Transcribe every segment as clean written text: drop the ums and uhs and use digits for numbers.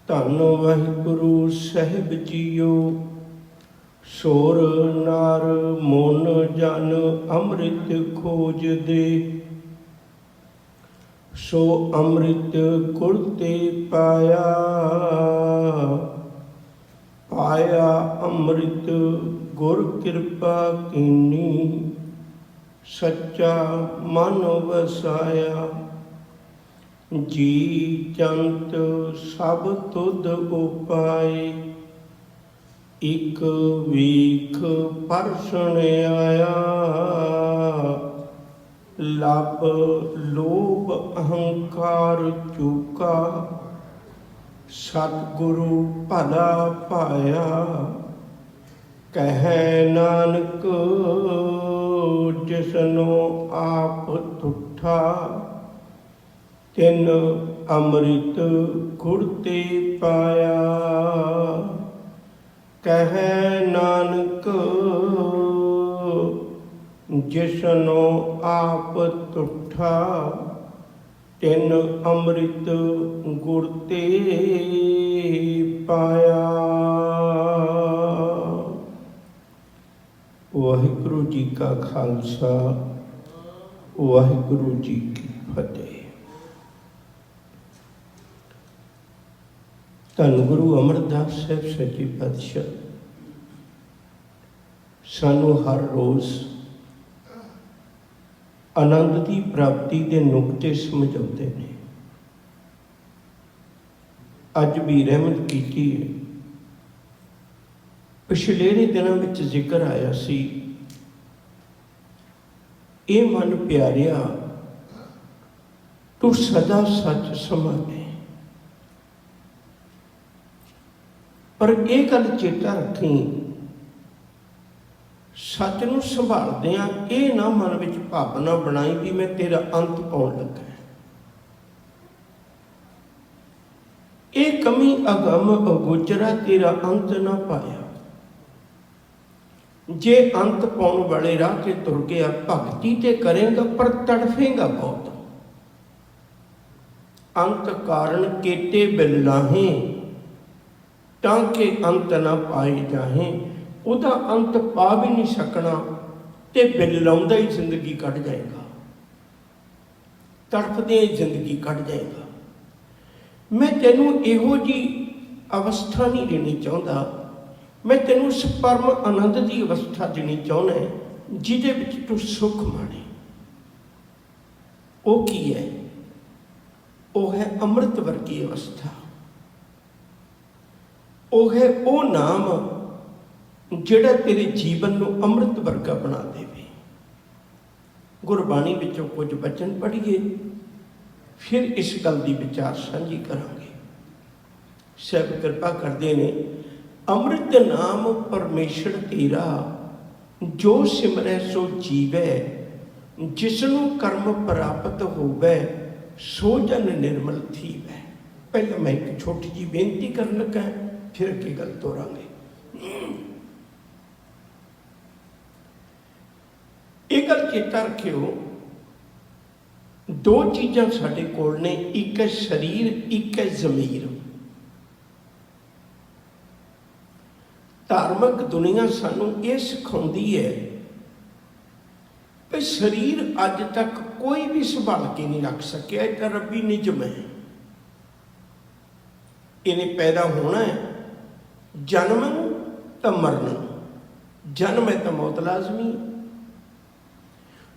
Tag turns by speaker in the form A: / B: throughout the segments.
A: ਧੰਨ ਵਾਹਿਗੁਰੂ ਸਾਹਿਬ ਜੀਓ। ਸੋਰ ਨਰ ਮਨ ਜਨ ਅੰਮ੍ਰਿਤ ਖੋਜਦੇ, ਸੋ ਅੰਮ੍ਰਿਤ ਗੁਰ ਤੇ ਪਾਇਆ। ਪਾਇਆ ਅੰਮ੍ਰਿਤ ਗੁਰ ਕਿਰਪਾ ਕੀਨੀ, ਸੱਚਾ ਮਨ ਵਸਾਇਆ। ਜੀ ਜੰਤ ਸਭ ਤੁਧ ਉਪਾਏ, ਇਕ ਵੇਖ ਪਰਸਣ ਆਇਆ। ਲੱਭ ਲੋਭ ਅਹੰਕਾਰ ਚੂਕਾ, ਸਤਿਗੁਰੂ ਭਲਾ ਪਾਇਆ। ਕਹਿ ਨਾਨਕ ਜਿਸਨੂੰ ਆਪ ਤੁਠਾ, ਤਿਨ ਅੰਮ੍ਰਿਤ ਗੁਰ ਤੇ ਪਾਇਆ। ਕਹਿ ਨਾਨਕ ਜਿਸਨੂੰ ਆਪ ਤੁਠਾ, ਤਿਨ ਅੰਮ੍ਰਿਤ ਗੁਰ ਤੇ ਪਾਇਆ। ਵਾਹਿਗੁਰੂ ਜੀ ਕਾ ਖਾਲਸਾ, ਵਾਹਿਗੁਰੂ ਜੀ ਕੀ ਫਤਿਹ। ਧੰਨ ਗੁਰੂ ਅਮਰਦਾਸ ਸਾਹਿਬ ਸੱਚੇ ਪਾਤਸ਼ਾਹ ਸਾਨੂੰ ਹਰ ਰੋਜ਼ ਆਨੰਦ ਦੀ ਪ੍ਰਾਪਤੀ ਦੇ ਨੁਕਤੇ ਸਮਝਾਉਂਦੇ ਨੇ। ਅੱਜ ਵੀ ਰਹਿਮਤ ਕੀਤੀ ਹੈ। ਪਿਛਲੇ ਦਿਨਾਂ ਵਿੱਚ ਜ਼ਿਕਰ ਆਇਆ ਸੀ, ਇਹ ਮਨ ਪਿਆਰਿਆ ਤੂੰ ਸਦਾ ਸੱਚ ਸਮਾਨੇ। ਪਰ ਇਹ ਗੱਲ ਚੇਤਾ ਰੱਖੀ, ਸੱਚ ਨੂੰ ਸੰਭਾਲਦਿਆਂ ਇਹ ਨਾ ਮਨ ਵਿੱਚ ਭਾਵਨਾ ਬਣਾਈ ਵੀ ਮੈਂ ਤੇਰਾ ਅੰਤ ਪਾਉਣ ਲੱਗਾ। ਇਹ ਕਮੀ ਅਗਮ ਅਗੋਚਰਾ ਤੇਰਾ ਅੰਤ ਨਾ ਪਾਇਆ। ਜੇ ਅੰਤ ਪਾਉਣ ਵਾਲੇ ਰਾਹ ਤੇ ਤੁਰ ਗਿਆ, ਭਗਤੀ ਤੇ ਕਰੇਗਾ ਪਰ ਤੜਫੇਗਾ ਬਹੁਤ। ਅੰਤ ਕਾਰਨ ਕੇਤੇ ਬਿਲ ਲਾਹੇ, ਤਾਂ ਕਿ ਅੰਤ ਨਾ ਪਾਏ ਜਾਹੇ। ਉਹਦਾ ਅੰਤ ਪਾ ਵੀ ਨਹੀਂ ਸਕਣਾ ਤੇ ਬਿਲ ਲਾਉਂਦਾ ਹੀ ਜ਼ਿੰਦਗੀ ਕੱਢ ਜਾਏਗਾ, ਤੜਫਦੇ ਜ਼ਿੰਦਗੀ ਕੱਢ ਜਾਏਗਾ। ਮੈਂ ਤੈਨੂੰ ਇਹੋ ਜਿਹੀ ਅਵਸਥਾ ਨਹੀਂ ਦੇਣੀ ਚਾਹੁੰਦਾ, ਮੈਂ ਤੈਨੂੰ ਉਸ ਪਰਮ ਆਨੰਦ ਦੀ ਅਵਸਥਾ ਦੇਣੀ ਚਾਹੁੰਦਾ ਜਿਹਦੇ ਵਿੱਚ ਤੂੰ ਸੁੱਖ ਮਾਣੇ। ਉਹ ਕੀ ਹੈ? ਉਹ ਹੈ ਅੰਮ੍ਰਿਤ ਵਰਗੀ ਅਵਸਥਾ। ਉਹ ਹੈ ਉਹ ਨਾਮ ਜਿਹੜਾ ਤੇਰੇ ਜੀਵਨ ਨੂੰ ਅੰਮ੍ਰਿਤ ਵਰਗਾ ਬਣਾ ਦੇਵੇ। ਗੁਰਬਾਣੀ ਵਿੱਚੋਂ ਕੁਝ ਬਚਨ ਪੜ੍ਹੀਏ, ਫਿਰ ਇਸ ਗੱਲ ਦੀ ਵਿਚਾਰ ਸਾਂਝੀ ਕਰਾਂਗੇ। ਸਾਹਿਬ ਕਿਰਪਾ ਕਰਦੇ ਨੇ, ਅੰਮ੍ਰਿਤ ਨਾਮ ਪਰਮੇਸ਼ਰ ਤੇਰਾ, ਜੋ ਸਿਮਰੈ ਸੋ ਜੀਵੈ। ਜਿਸਨੂੰ ਕਰਮ ਪ੍ਰਾਪਤ ਹੋਵੇ, ਸੋ ਜਨ ਨਿਰਮਲ ਥੀਵੈ। ਪਹਿਲਾਂ ਮੈਂ ਇੱਕ ਛੋਟੀ ਜਿਹੀ ਬੇਨਤੀ ਕਰਨ ਲੱਗਾ, ਫਿਰ ਅੱਗੇ ਗੱਲ ਤੋਰਾਂਗੇ। ਇਹ ਗੱਲ ਚੇਤਾ ਰੱਖਿਓ, ਦੋ ਚੀਜ਼ਾਂ ਸਾਡੇ ਕੋਲ ਨੇ, ਇੱਕ ਹੈ ਸਰੀਰ, ਇੱਕ ਹੈ ਜ਼ਮੀਰ। ਧਾਰਮਿਕ ਦੁਨੀਆ ਸਾਨੂੰ ਇਹ ਸਿਖਾਉਂਦੀ ਹੈ ਕਿ ਸਰੀਰ ਅੱਜ ਤੱਕ ਕੋਈ ਵੀ ਸੰਭਾਲ ਕੇ ਨਹੀਂ ਰੱਖ ਸਕਿਆ। ਇਹ ਤਾਂ ਰੱਬੀ ਨਿਯਮ ਹੈ। ਇਹਨੇ ਪੈਦਾ ਹੋਣਾ ਹੈ, ਜਨਮ ਤਾਂ ਮਰਨ, ਜਨਮ ਹੈ ਤਾਂ ਮੌਤ ਲਾਜ਼ਮੀ।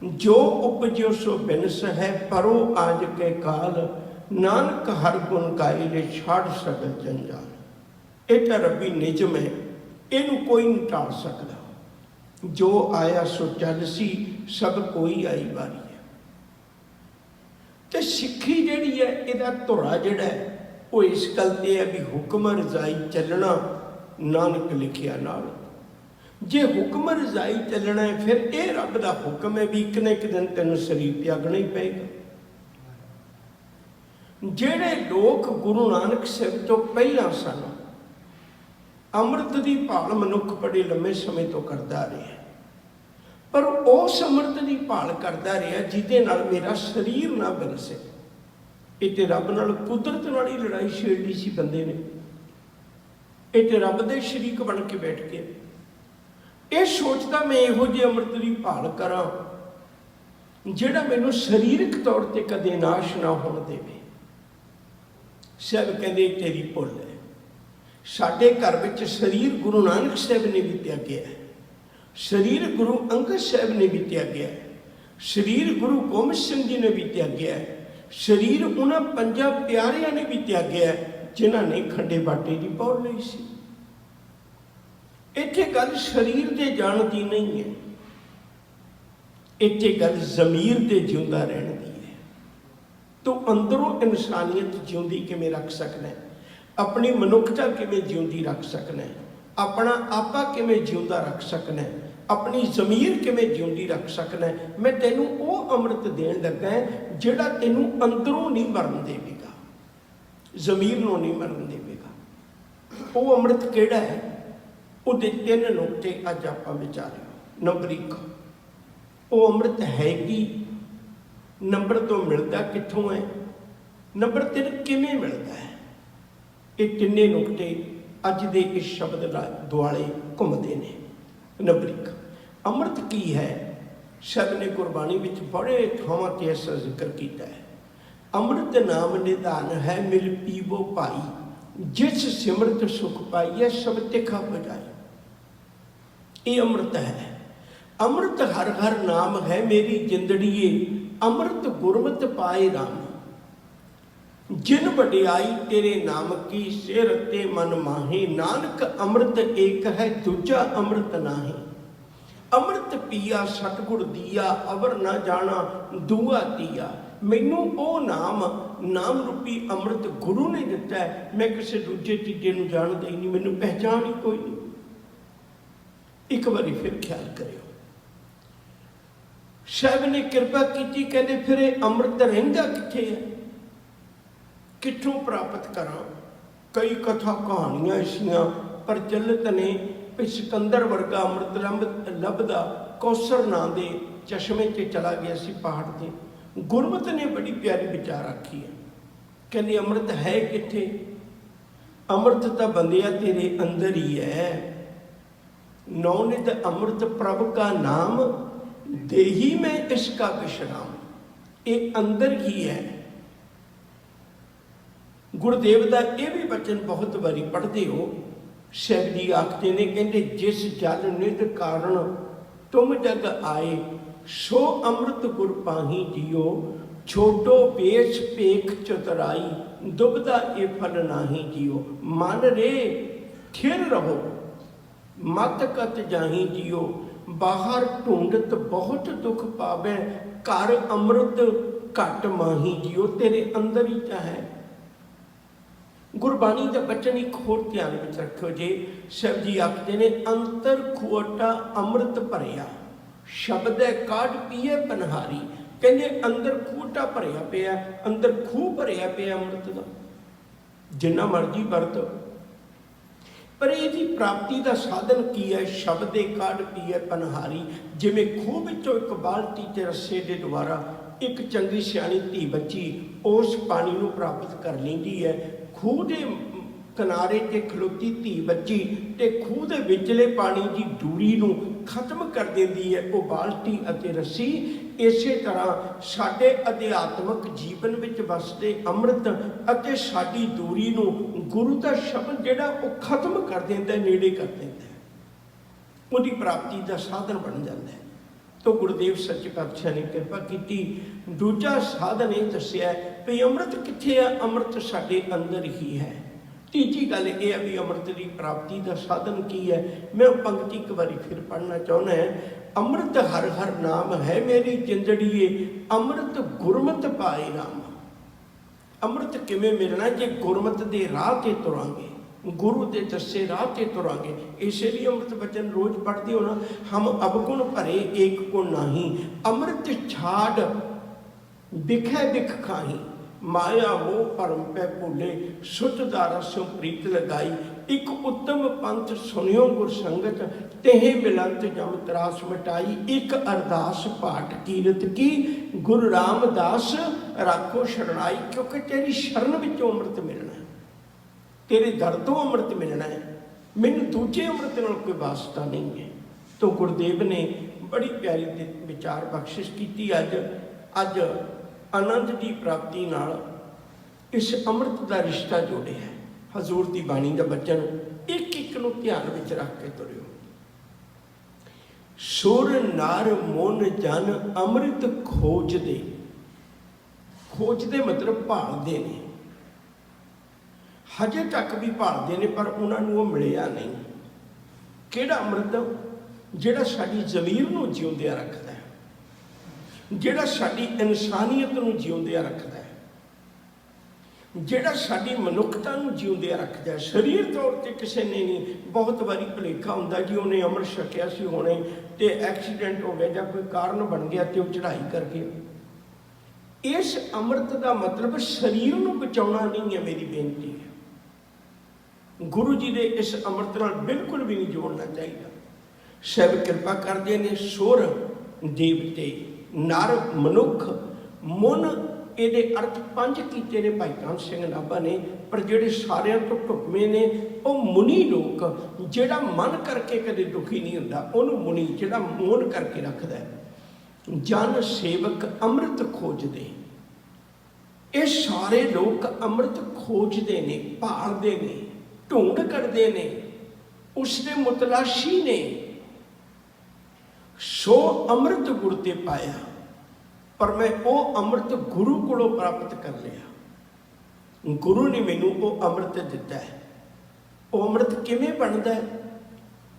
A: ਜੋ ਉਪਜਿਓ ਸੋ ਬਿਨਸ ਹੈ, ਪਰੋ ਆਜ ਕੇ ਕਾਲ। ਨਾਨਕ ਹਰ ਗੁਣ ਗਾਏ ਲੈ, ਛਾੜ ਸਗਲ ਜੰਜਾਲ। ਇਹ ਤਾਂ ਰੱਬੀ ਨਿਯਮ ਹੈ, ਇਹਨੂੰ ਕੋਈ ਨਹੀਂ ਟਾਲ ਸਕਦਾ। ਜੋ ਆਇਆ ਸੋ ਚੱਲ ਸੀ, ਸਭ ਕੋਈ ਆਈ ਵਾਰੀ ਹੈ। ਤੇ ਸਿੱਖੀ ਜਿਹੜੀ ਹੈ, ਇਹਦਾ ਧੁਰਾ ਜਿਹੜਾ ਹੈ, ਉਹ ਇਸ ਗੱਲ ਤੇ ਹੈ ਵੀ ਹੁਕਮ ਰਜ਼ਾਈ ਚੱਲਣਾ, ਨਾਨਕ ਲਿਖਿਆ ਨਾਲ। ਜੇ ਹੁਕਮ ਰਜ਼ਾਈ ਚੱਲਣਾ ਹੈ, ਫਿਰ ਇਹ ਰੱਬ ਦਾ ਹੁਕਮ ਹੈ ਵੀ ਇੱਕ ਨਾ ਇੱਕ ਦਿਨ ਤੈਨੂੰ ਸਰੀਰ ਤਿਆਗਣਾ ਹੀ ਪਏਗਾ। ਜਿਹੜੇ ਲੋਕ ਗੁਰੂ ਨਾਨਕ ਸਾਹਿਬ ਤੋਂ ਪਹਿਲਾਂ ਸਨ, ਅੰਮ੍ਰਿਤ ਦੀ ਭਾਲ ਮਨੁੱਖ ਬੜੇ ਲੰਮੇ ਸਮੇਂ ਤੋਂ ਕਰਦਾ ਰਿਹਾ, ਪਰ ਉਸ ਅੰਮ੍ਰਿਤ ਦੀ ਭਾਲ ਕਰਦਾ ਰਿਹਾ ਜਿਹਦੇ ਨਾਲ ਮੇਰਾ ਸਰੀਰ ਨਾ ਬਣ ਸਕੇ। ਇਹ ਤੇ ਰੱਬ ਨਾਲ, ਕੁਦਰਤ ਨਾਲ ਹੀ ਲੜਾਈ ਛੇੜਨੀ ਸੀ ਬੰਦੇ ਨੇ। ਇਹ ਤੇ ਰੱਬ ਦੇ ਸ਼ਰੀਕ ਬਣ ਕੇ ਬੈਠ ਗਿਆ। ਇਹ ਸੋਚਦਾ ਮੈਂ ਇਹੋ ਜਿਹੇ ਅੰਮ੍ਰਿਤ ਦੀ ਭਾਲ ਕਰਾਂ ਜਿਹੜਾ ਮੈਨੂੰ ਸਰੀਰਕ ਤੌਰ ਤੇ ਕਦੇ ਨਾਸ਼ ਨਾ ਹੋਣ ਦੇਵੇ। ਸਾਹਿਬ ਕਹਿੰਦੇ ਤੇਰੀ ਭੁੱਲ ਹੈ। ਸਾਡੇ ਘਰ ਵਿੱਚ ਸਰੀਰ ਗੁਰੂ ਨਾਨਕ ਸਾਹਿਬ ਨੇ ਵੀ ਤਿਆਗਿਆ ਹੈ, ਸਰੀਰ ਗੁਰੂ ਅੰਗਦ ਸਾਹਿਬ ਨੇ ਵੀ ਤਿਆਗਿਆ ਹੈ, ਸਰੀਰ ਗੁਰੂ ਗੋਬਿੰਦ ਸਿੰਘ ਜੀ ਨੇ ਵੀ ਤਿਆਗਿਆ ਹੈ, ਸਰੀਰ ਉਹਨਾਂ ਪੰਜਾਂ ਪਿਆਰਿਆਂ ਨੇ ਵੀ ਤਿਆਗਿਆ ਹੈ ਜਿਨ੍ਹਾਂ ਨੇ ਖੰਡੇ ਬਾਟੇ ਦੀ ਪੌੜ ਲਈ ਸੀ। ਇੱਥੇ ਗੱਲ ਸਰੀਰ ਦੇ ਜਾਣ ਦੀ ਨਹੀਂ ਹੈ, ਇੱਥੇ ਗੱਲ ਜ਼ਮੀਰ ਦੇ ਜਿਉਂਦਾ ਰਹਿਣ ਦੀ ਹੈ। ਤੂੰ ਅੰਦਰੋਂ ਇਨਸਾਨੀਅਤ ਜਿਉਂਦੀ ਕਿਵੇਂ ਰੱਖ ਸਕਦਾ ਹੈ, ਆਪਣੀ ਮਨੁੱਖਤਾ ਕਿਵੇਂ ਜਿਉਂਦੀ ਰੱਖ ਸਕਦਾ ਹੈ, ਆਪਣਾ ਆਪਾ ਕਿਵੇਂ ਜਿਉਂਦਾ ਰੱਖ ਸਕਦਾ ਹੈ, ਆਪਣੀ ਜ਼ਮੀਰ ਕਿਵੇਂ ਜਿਉਂਦੀ ਰੱਖ ਸਕਦਾ ਹੈ। ਮੈਂ ਤੈਨੂੰ ਉਹ ਅੰਮ੍ਰਿਤ ਦੇਣ ਲੱਗਾ ਹੈ ਜਿਹੜਾ ਤੈਨੂੰ ਅੰਦਰੋਂ ਨਹੀਂ ਮਰਨ ਦੇਵੇਗਾ, ਜ਼ਮੀਰ ਨੂੰ ਨਹੀਂ ਮਰਨ ਦੇਵੇਗਾ। ਉਹ ਅੰਮ੍ਰਿਤ ਕਿਹੜਾ ਹੈ? ਉਹਦੇ 3 ਨੁਕਤੇ ਅੱਜ ਆਪਾਂ ਵਿਚਾਰਿਓ। ਨੰਬਰ 1, ਉਹ ਅੰਮ੍ਰਿਤ ਹੈ ਕੀ? ਨੰਬਰ 2, ਮਿਲਦਾ ਕਿੱਥੋਂ ਹੈ? ਨੰਬਰ 3, ਕਿਵੇਂ ਮਿਲਦਾ ਹੈ? ਇਹ ਤਿੰਨੇ ਨੁਕਤੇ ਅੱਜ ਦੇ ਇਸ ਸ਼ਬਦ ਦੁਆਲੇ ਘੁੰਮਦੇ ਨੇ। ਨੰਬਰ 1, ਅੰਮ੍ਰਿਤ ਕੀ ਹੈ? ਸਾਹਿਬ ਨੇ ਗੁਰਬਾਣੀ ਵਿੱਚ ਬੜੇ ਥਾਵਾਂ ਤੇ ਇਸ ਦਾ ਜ਼ਿਕਰ ਕੀਤਾ ਹੈ। ਅੰਮ੍ਰਿਤ ਨਾਮ ਨਿਧਾਨ ਹੈ, ਮਿਲ ਪੀਵੋ ਭਾਈ, ਜਿਸ ਸਿਮਰਤ ਸੁਖ ਪਾਈਐ ਸਭ ਤਿਖਾ ਬਜਾਈ। ਇਹ ਅੰਮ੍ਰਿਤ ਹੈ। ਅੰਮ੍ਰਿਤ ਹਰ ਹਰ ਨਾਮ ਹੈ ਮੇਰੀ ਜਿੰਦੜੀਏ, ਅੰਮ੍ਰਿਤ ਗੁਰਮਤਿ ਪਾਏ ਰਾਮ। ਜਿਨ ਵਡਿਆਈ ਤੇਰੇ ਨਾਮ ਕੀ, ਸਿਰ ਤੇ ਮਨ ਮਾਹੀ। ਨਾਨਕ ਅੰਮ੍ਰਿਤ ਏਕ ਹੈ, ਦੂਜਾ ਅੰਮ੍ਰਿਤ ਨਾਹੀ। ਅੰਮ੍ਰਿਤ ਪੀਆ ਸਤਿਗੁਰ ਦੀਆ, ਅਵਰ ਨਾ ਜਾਣਾ ਦੂਆ ਤੀਆ। ਮੈਨੂੰ ਉਹ ਨਾਮ ਰੂਪੀ ਅੰਮ੍ਰਿਤ ਗੁਰੂ ਨੇ ਦਿੱਤਾ ਹੈ, ਮੈਂ ਕਿਸੇ ਦੂਜੇ ਤੀਜੇ ਨੂੰ ਜਾਣਦਾ ਹੀ ਨਹੀਂ, ਮੈਨੂੰ ਪਹਿਚਾਣ ਹੀ ਕੋਈ ਨਹੀਂ। ਇੱਕ ਵਾਰੀ ਫਿਰ ਖਿਆਲ ਕਰਿਓ, ਸਾਹਿਬ ਨੇ ਕਿਰਪਾ ਕੀਤੀ, ਕਹਿੰਦੇ ਫਿਰ ਇਹ ਅੰਮ੍ਰਿਤ ਰਹਿੰਦਾ ਕਿੱਥੇ ਹੈ, ਕਿੱਥੋਂ ਪ੍ਰਾਪਤ ਕਰਾਂ? ਕਈ ਕਥਾ ਕਹਾਣੀਆਂ ਐਸੀਆਂ ਪ੍ਰਚਲਿਤ ਨੇ ਵੀ ਸਿਕੰਦਰ ਵਰਗਾ ਅੰਮ੍ਰਿਤ ਲੱਭਦਾ ਕੌਸਰ ਨਾਂ ਦੇ ਚਸ਼ਮੇ 'ਤੇ ਚਲਾ ਗਿਆ ਸੀ ਪਹਾੜ 'ਤੇ। ਗੁਰਮਤਿ ਨੇ ਬੜੀ ਪਿਆਰੀ ਵਿਚਾਰ ਆਖੀ ਹੈ, ਕਹਿੰਦੀ ਅੰਮ੍ਰਿਤ ਹੈ ਕਿੱਥੇ? ਅੰਮ੍ਰਿਤ ਤਾਂ ਬੰਦਿਆ ਤੇਰੇ ਅੰਦਰ ਹੀ ਹੈ। ਨੌਨਿਤ ਅੰਮ੍ਰਿਤ ਪ੍ਰਭ ਕਾ ਨਾਮ, ਦੇਹੀ ਮੈਂ ਇਸਕਾ ਵਿਸ਼ਰਾਮ। ਇਹ ਅੰਦਰ ਹੀ ਹੈ। ਗੁਰਦੇਵ ਦਾ ਇਹ ਵੀ ਬਚਨ ਬਹੁਤ ਵਾਰੀ ਪੜ੍ਹਦੇ ਹੋ। ਸਾਹਿਬ ਜੀ ਆਖਦੇ ਨੇ, ਕਹਿੰਦੇ ਜਿਸ ਜਲ ਨਿਧ ਕਾਰਨ ਤੁਮ ਜਗ ਆਏ, ਸੋ ਅੰਮ੍ਰਿਤ ਗੁਰ ਪਾਹੀ ਜੀਓ। ਛੋਟੋ ਵੇਸ਼ ਭੇਖ ਚਤੁਰਾਈ, ਦੁਬਦਾ ਇਹ ਫਲ ਨਾਹੀ ਜੀਓ। ਮਨ ਰੇ ਥਿਰ ਰਹੋ, ਮਤ ਕਤ ਜਾਹੀ ਜੀਓ। ਬਾਹਰ ਢੂੰਡਤ ਬਹੁਤ ਦੁੱਖ ਪਾਵੇ, ਘਰ ਅੰਮ੍ਰਿਤ ਘਟ ਮਾਹੀ ਜੀਓ। ਤੇਰੇ ਅੰਦਰ ਹੀ ਤਾਂ ਹੈ। ਗੁਰਬਾਣੀ ਦਾ ਬਚਨ ਇੱਕ ਹੋਰ ਧਿਆਨ ਵਿੱਚ ਰੱਖਿਓ ਜੇ। ਸਾਹਿਬ ਜੀ ਆਖਦੇ ਨੇ, ਅੰਤਰ ਖੁਅਟਾ ਅੰਮ੍ਰਿਤ ਭਰਿਆ, ਸ਼ਬਦ ਹੈ ਕਾਢ ਪੀਏ ਪਨਹਾਰੀ। ਕਹਿੰਦੇ ਅੰਦਰ ਖੂਟਾ ਭਰਿਆ ਪਿਆ, ਅੰਦਰ ਖੂਹ ਭਰਿਆ ਪਿਆ ਅੰਮ੍ਰਿਤ ਦਾ, ਜਿੰਨਾ ਮਰਜ਼ੀ ਵਰਤੋ। ਪਰ ਇਹਦੀ ਪ੍ਰਾਪਤੀ ਦਾ ਸਾਧਨ ਕੀ ਹੈ? ਸ਼ਬਦੇ ਕਾਢ ਪੀਏ ਪਨਹਾਰੀ। ਜਿਵੇਂ ਖੂਹ ਵਿੱਚੋਂ ਇੱਕ ਬਾਲਟੀ ਤੇ ਰੱਸੇ ਦੇ ਦੁਆਰਾ ਇੱਕ ਚੰਗੀ ਸਿਆਣੀ ਧੀ ਬੱਚੀ ਉਸ ਪਾਣੀ ਨੂੰ ਪ੍ਰਾਪਤ ਕਰ ਲੈਂਦੀ ਹੈ। ਖੂਹ ਦੇ ਕਿਨਾਰੇ ਤੇ ਖਲੋਤੀ ਧੀ ਬੱਚੀ ਤੇ ਖੂਹ ਦੇ ਵਿਚਲੇ ਪਾਣੀ ਦੀ ਦੂਰੀ ਨੂੰ ਖਤਮ ਕਰ ਦਿੰਦੀ ਹੈ ਉਹ ਬਾਲਟੀ ਅਤੇ ਰੱਸੀ। ਇਸੇ ਤਰ੍ਹਾਂ ਸਾਡੇ ਅਧਿਆਤਮਕ ਜੀਵਨ ਵਿੱਚ ਵਸਦੇ ਅੰਮ੍ਰਿਤ ਅਤੇ ਸਾਡੀ ਦੂਰੀ ਨੂੰ ਗੁਰੂ ਦਾ ਸ਼ਬਦ ਜਿਹੜਾ ਉਹ ਖਤਮ ਕਰ ਦਿੰਦਾ, ਨੇੜੇ ਕਰ ਦਿੰਦਾ, ਉਹਦੀ ਪ੍ਰਾਪਤੀ ਦਾ ਸਾਧਨ ਬਣ ਜਾਂਦਾ ਹੈ। ਤੋ ਗੁਰਦੇਵ ਸੱਚੇ ਪਾਤਸ਼ਾਹ ਨੇ ਕਿਰਪਾ ਕੀਤੀ। ਦੂਜਾ ਸਾਧਨ ਇਹ ਦੱਸਿਆ ਵੀ ਅੰਮ੍ਰਿਤ ਕਿੱਥੇ ਹੈ? ਅੰਮ੍ਰਿਤ ਸਾਡੇ ਅੰਦਰ ਹੀ ਹੈ। ਤੀਜੀ ਗੱਲ ਇਹ ਹੈ ਵੀ ਅੰਮ੍ਰਿਤ ਦੀ ਪ੍ਰਾਪਤੀ ਦਾ ਸਾਧਨ ਕੀ ਹੈ? ਮੈਂ ਉਹ ਪੰਕਤੀ ਇੱਕ ਵਾਰੀ ਫਿਰ ਪੜ੍ਹਨਾ ਚਾਹੁੰਦਾ ਹਾਂ। ਅੰਮ੍ਰਿਤ ਹਰ ਹਰ ਨਾਮ ਹੈ ਮੇਰੀ ਜਿੰਦੜੀਏ, ਅੰਮ੍ਰਿਤ ਗੁਰਮਤਿ ਪਾਏ ਰਾਮ। ਅੰਮ੍ਰਿਤ ਕਿਵੇਂ ਮਿਲਣਾ? ਜੇ ਗੁਰਮਤਿ ਦੇ ਰਾਹ ਤੇ ਤੁਰਾਂਗੇ, ਗੁਰੂ ਦੇ ਦੱਸੇ ਰਾਹ ਤੇ ਤੁਰਾਂਗੇ। ਇਸੇ ਲਈ ਅੰਮ੍ਰਿਤ ਬਚਨ ਰੋਜ਼ ਪੜ੍ਹਦੇ ਹੋ ਨਾ, ਹਮ ਅਵਗੁਣ ਭਰੇ ਏਕ ਗੁਣ ਨਾਹੀ। ਅੰਮ੍ਰਿਤ ਛਾੜ ਬਿਖੈ ਬਿਖ ਖਾਹੀ, ਮਾਇਆ ਮੋਹ ਭਰਮ ਪੈ ਭੁੱਲੇ, ਸੁਧ ਦਾ ਰਸਮ ਪ੍ਰੀਤ ਲਗਾਈ। ਇੱਕ ਉੱਤਮ ਪੰਥ ਸੁਣਿਓ ਗੁਰ ਸੰਗਤ, ਤੇਹ ਮਿਲੰਤ ਜਮ ਤਰਾਸ ਮਿਟਾਈ। ਇੱਕ ਅਰਦਾਸ ਪਾਠ ਕੀਰਤ ਕੀ, ਗੁਰੂ ਰਾਮਦਾਸ ਰਾਖੋ ਸ਼ਰਣਾਈ। ਕਿਉਂਕਿ ਤੇਰੀ ਸ਼ਰਨ ਵਿੱਚੋਂ ਅੰਮ੍ਰਿਤ ਮਿਲਣਾ, ਤੇਰੇ ਦਰ ਤੋਂ ਅੰਮ੍ਰਿਤ ਮਿਲਣਾ ਹੈ। मैनूं दूजे अमृत नाल कोई वास्ता नहीं है। तो गुरुदेव ने बड़ी प्यारी विचार बख्शिश की। अज अज आनंद की प्राप्ति नाल इस अमृत का रिश्ता जोड़िया है। हजूर की बाणी का वचन एक एक नूं ध्यान विच रख के तुरियो। सुर नर मुन जन अमृत खोजदे। खोजदे मतलब भालदे ने, हजे तक भी भालदे ने पर उन्होंने वो मिलिया नहीं। किहड़ा अमृत? जिहड़ा साडी ज़मीर नूं जिउंदिया रखदा है, जिहड़ा साडी इंसानियत नूं जिउंदिया रखदा है, जिहड़ा साडी मनुखता नूं जिउंदिया रखदा है। शरीर तौर ते किसी ने नहीं। बहुत बारी भुलेखा हुंदा जी उन्हें अमृत छकिया सी होने ते एक्सीडेंट हो गया जां कोई कारण बन गया तो चढ़ाई कर गया। इस अमृत का मतलब शरीर नूं बचाउणा नहीं है। मेरी बेनती है गुरु जी दे इस अमृत नाल बिल्कुल भी नहीं जोड़ना चाहिए। साहिब कृपा करते हैं। सुर देवते, नर मनुख, मुन ये अर्थ 5 कीते ने भाई कान सिंह नाभा ने। पर जेडे सारिਆਂ तो ढुकवें ने वो मुनी लोग। जेड़ा मन करके कदे दुखी नहीं हुंदा उहनूं मुनी, जेड़ा मोन करके रखदा है। जन सेवक अमृत खोजदे। ये सारे लोग अमृत खोजते ने, भालते ने, ढूंढ करते ने, उसने मुतलाशी ने। सो अमृत गुर ते पाया। पर मैं वो अमृत गुरु कोलों प्राप्त कर लिया। गुरु ने मैनू वो अमृत दिता है। वो अमृत किवें बनता है?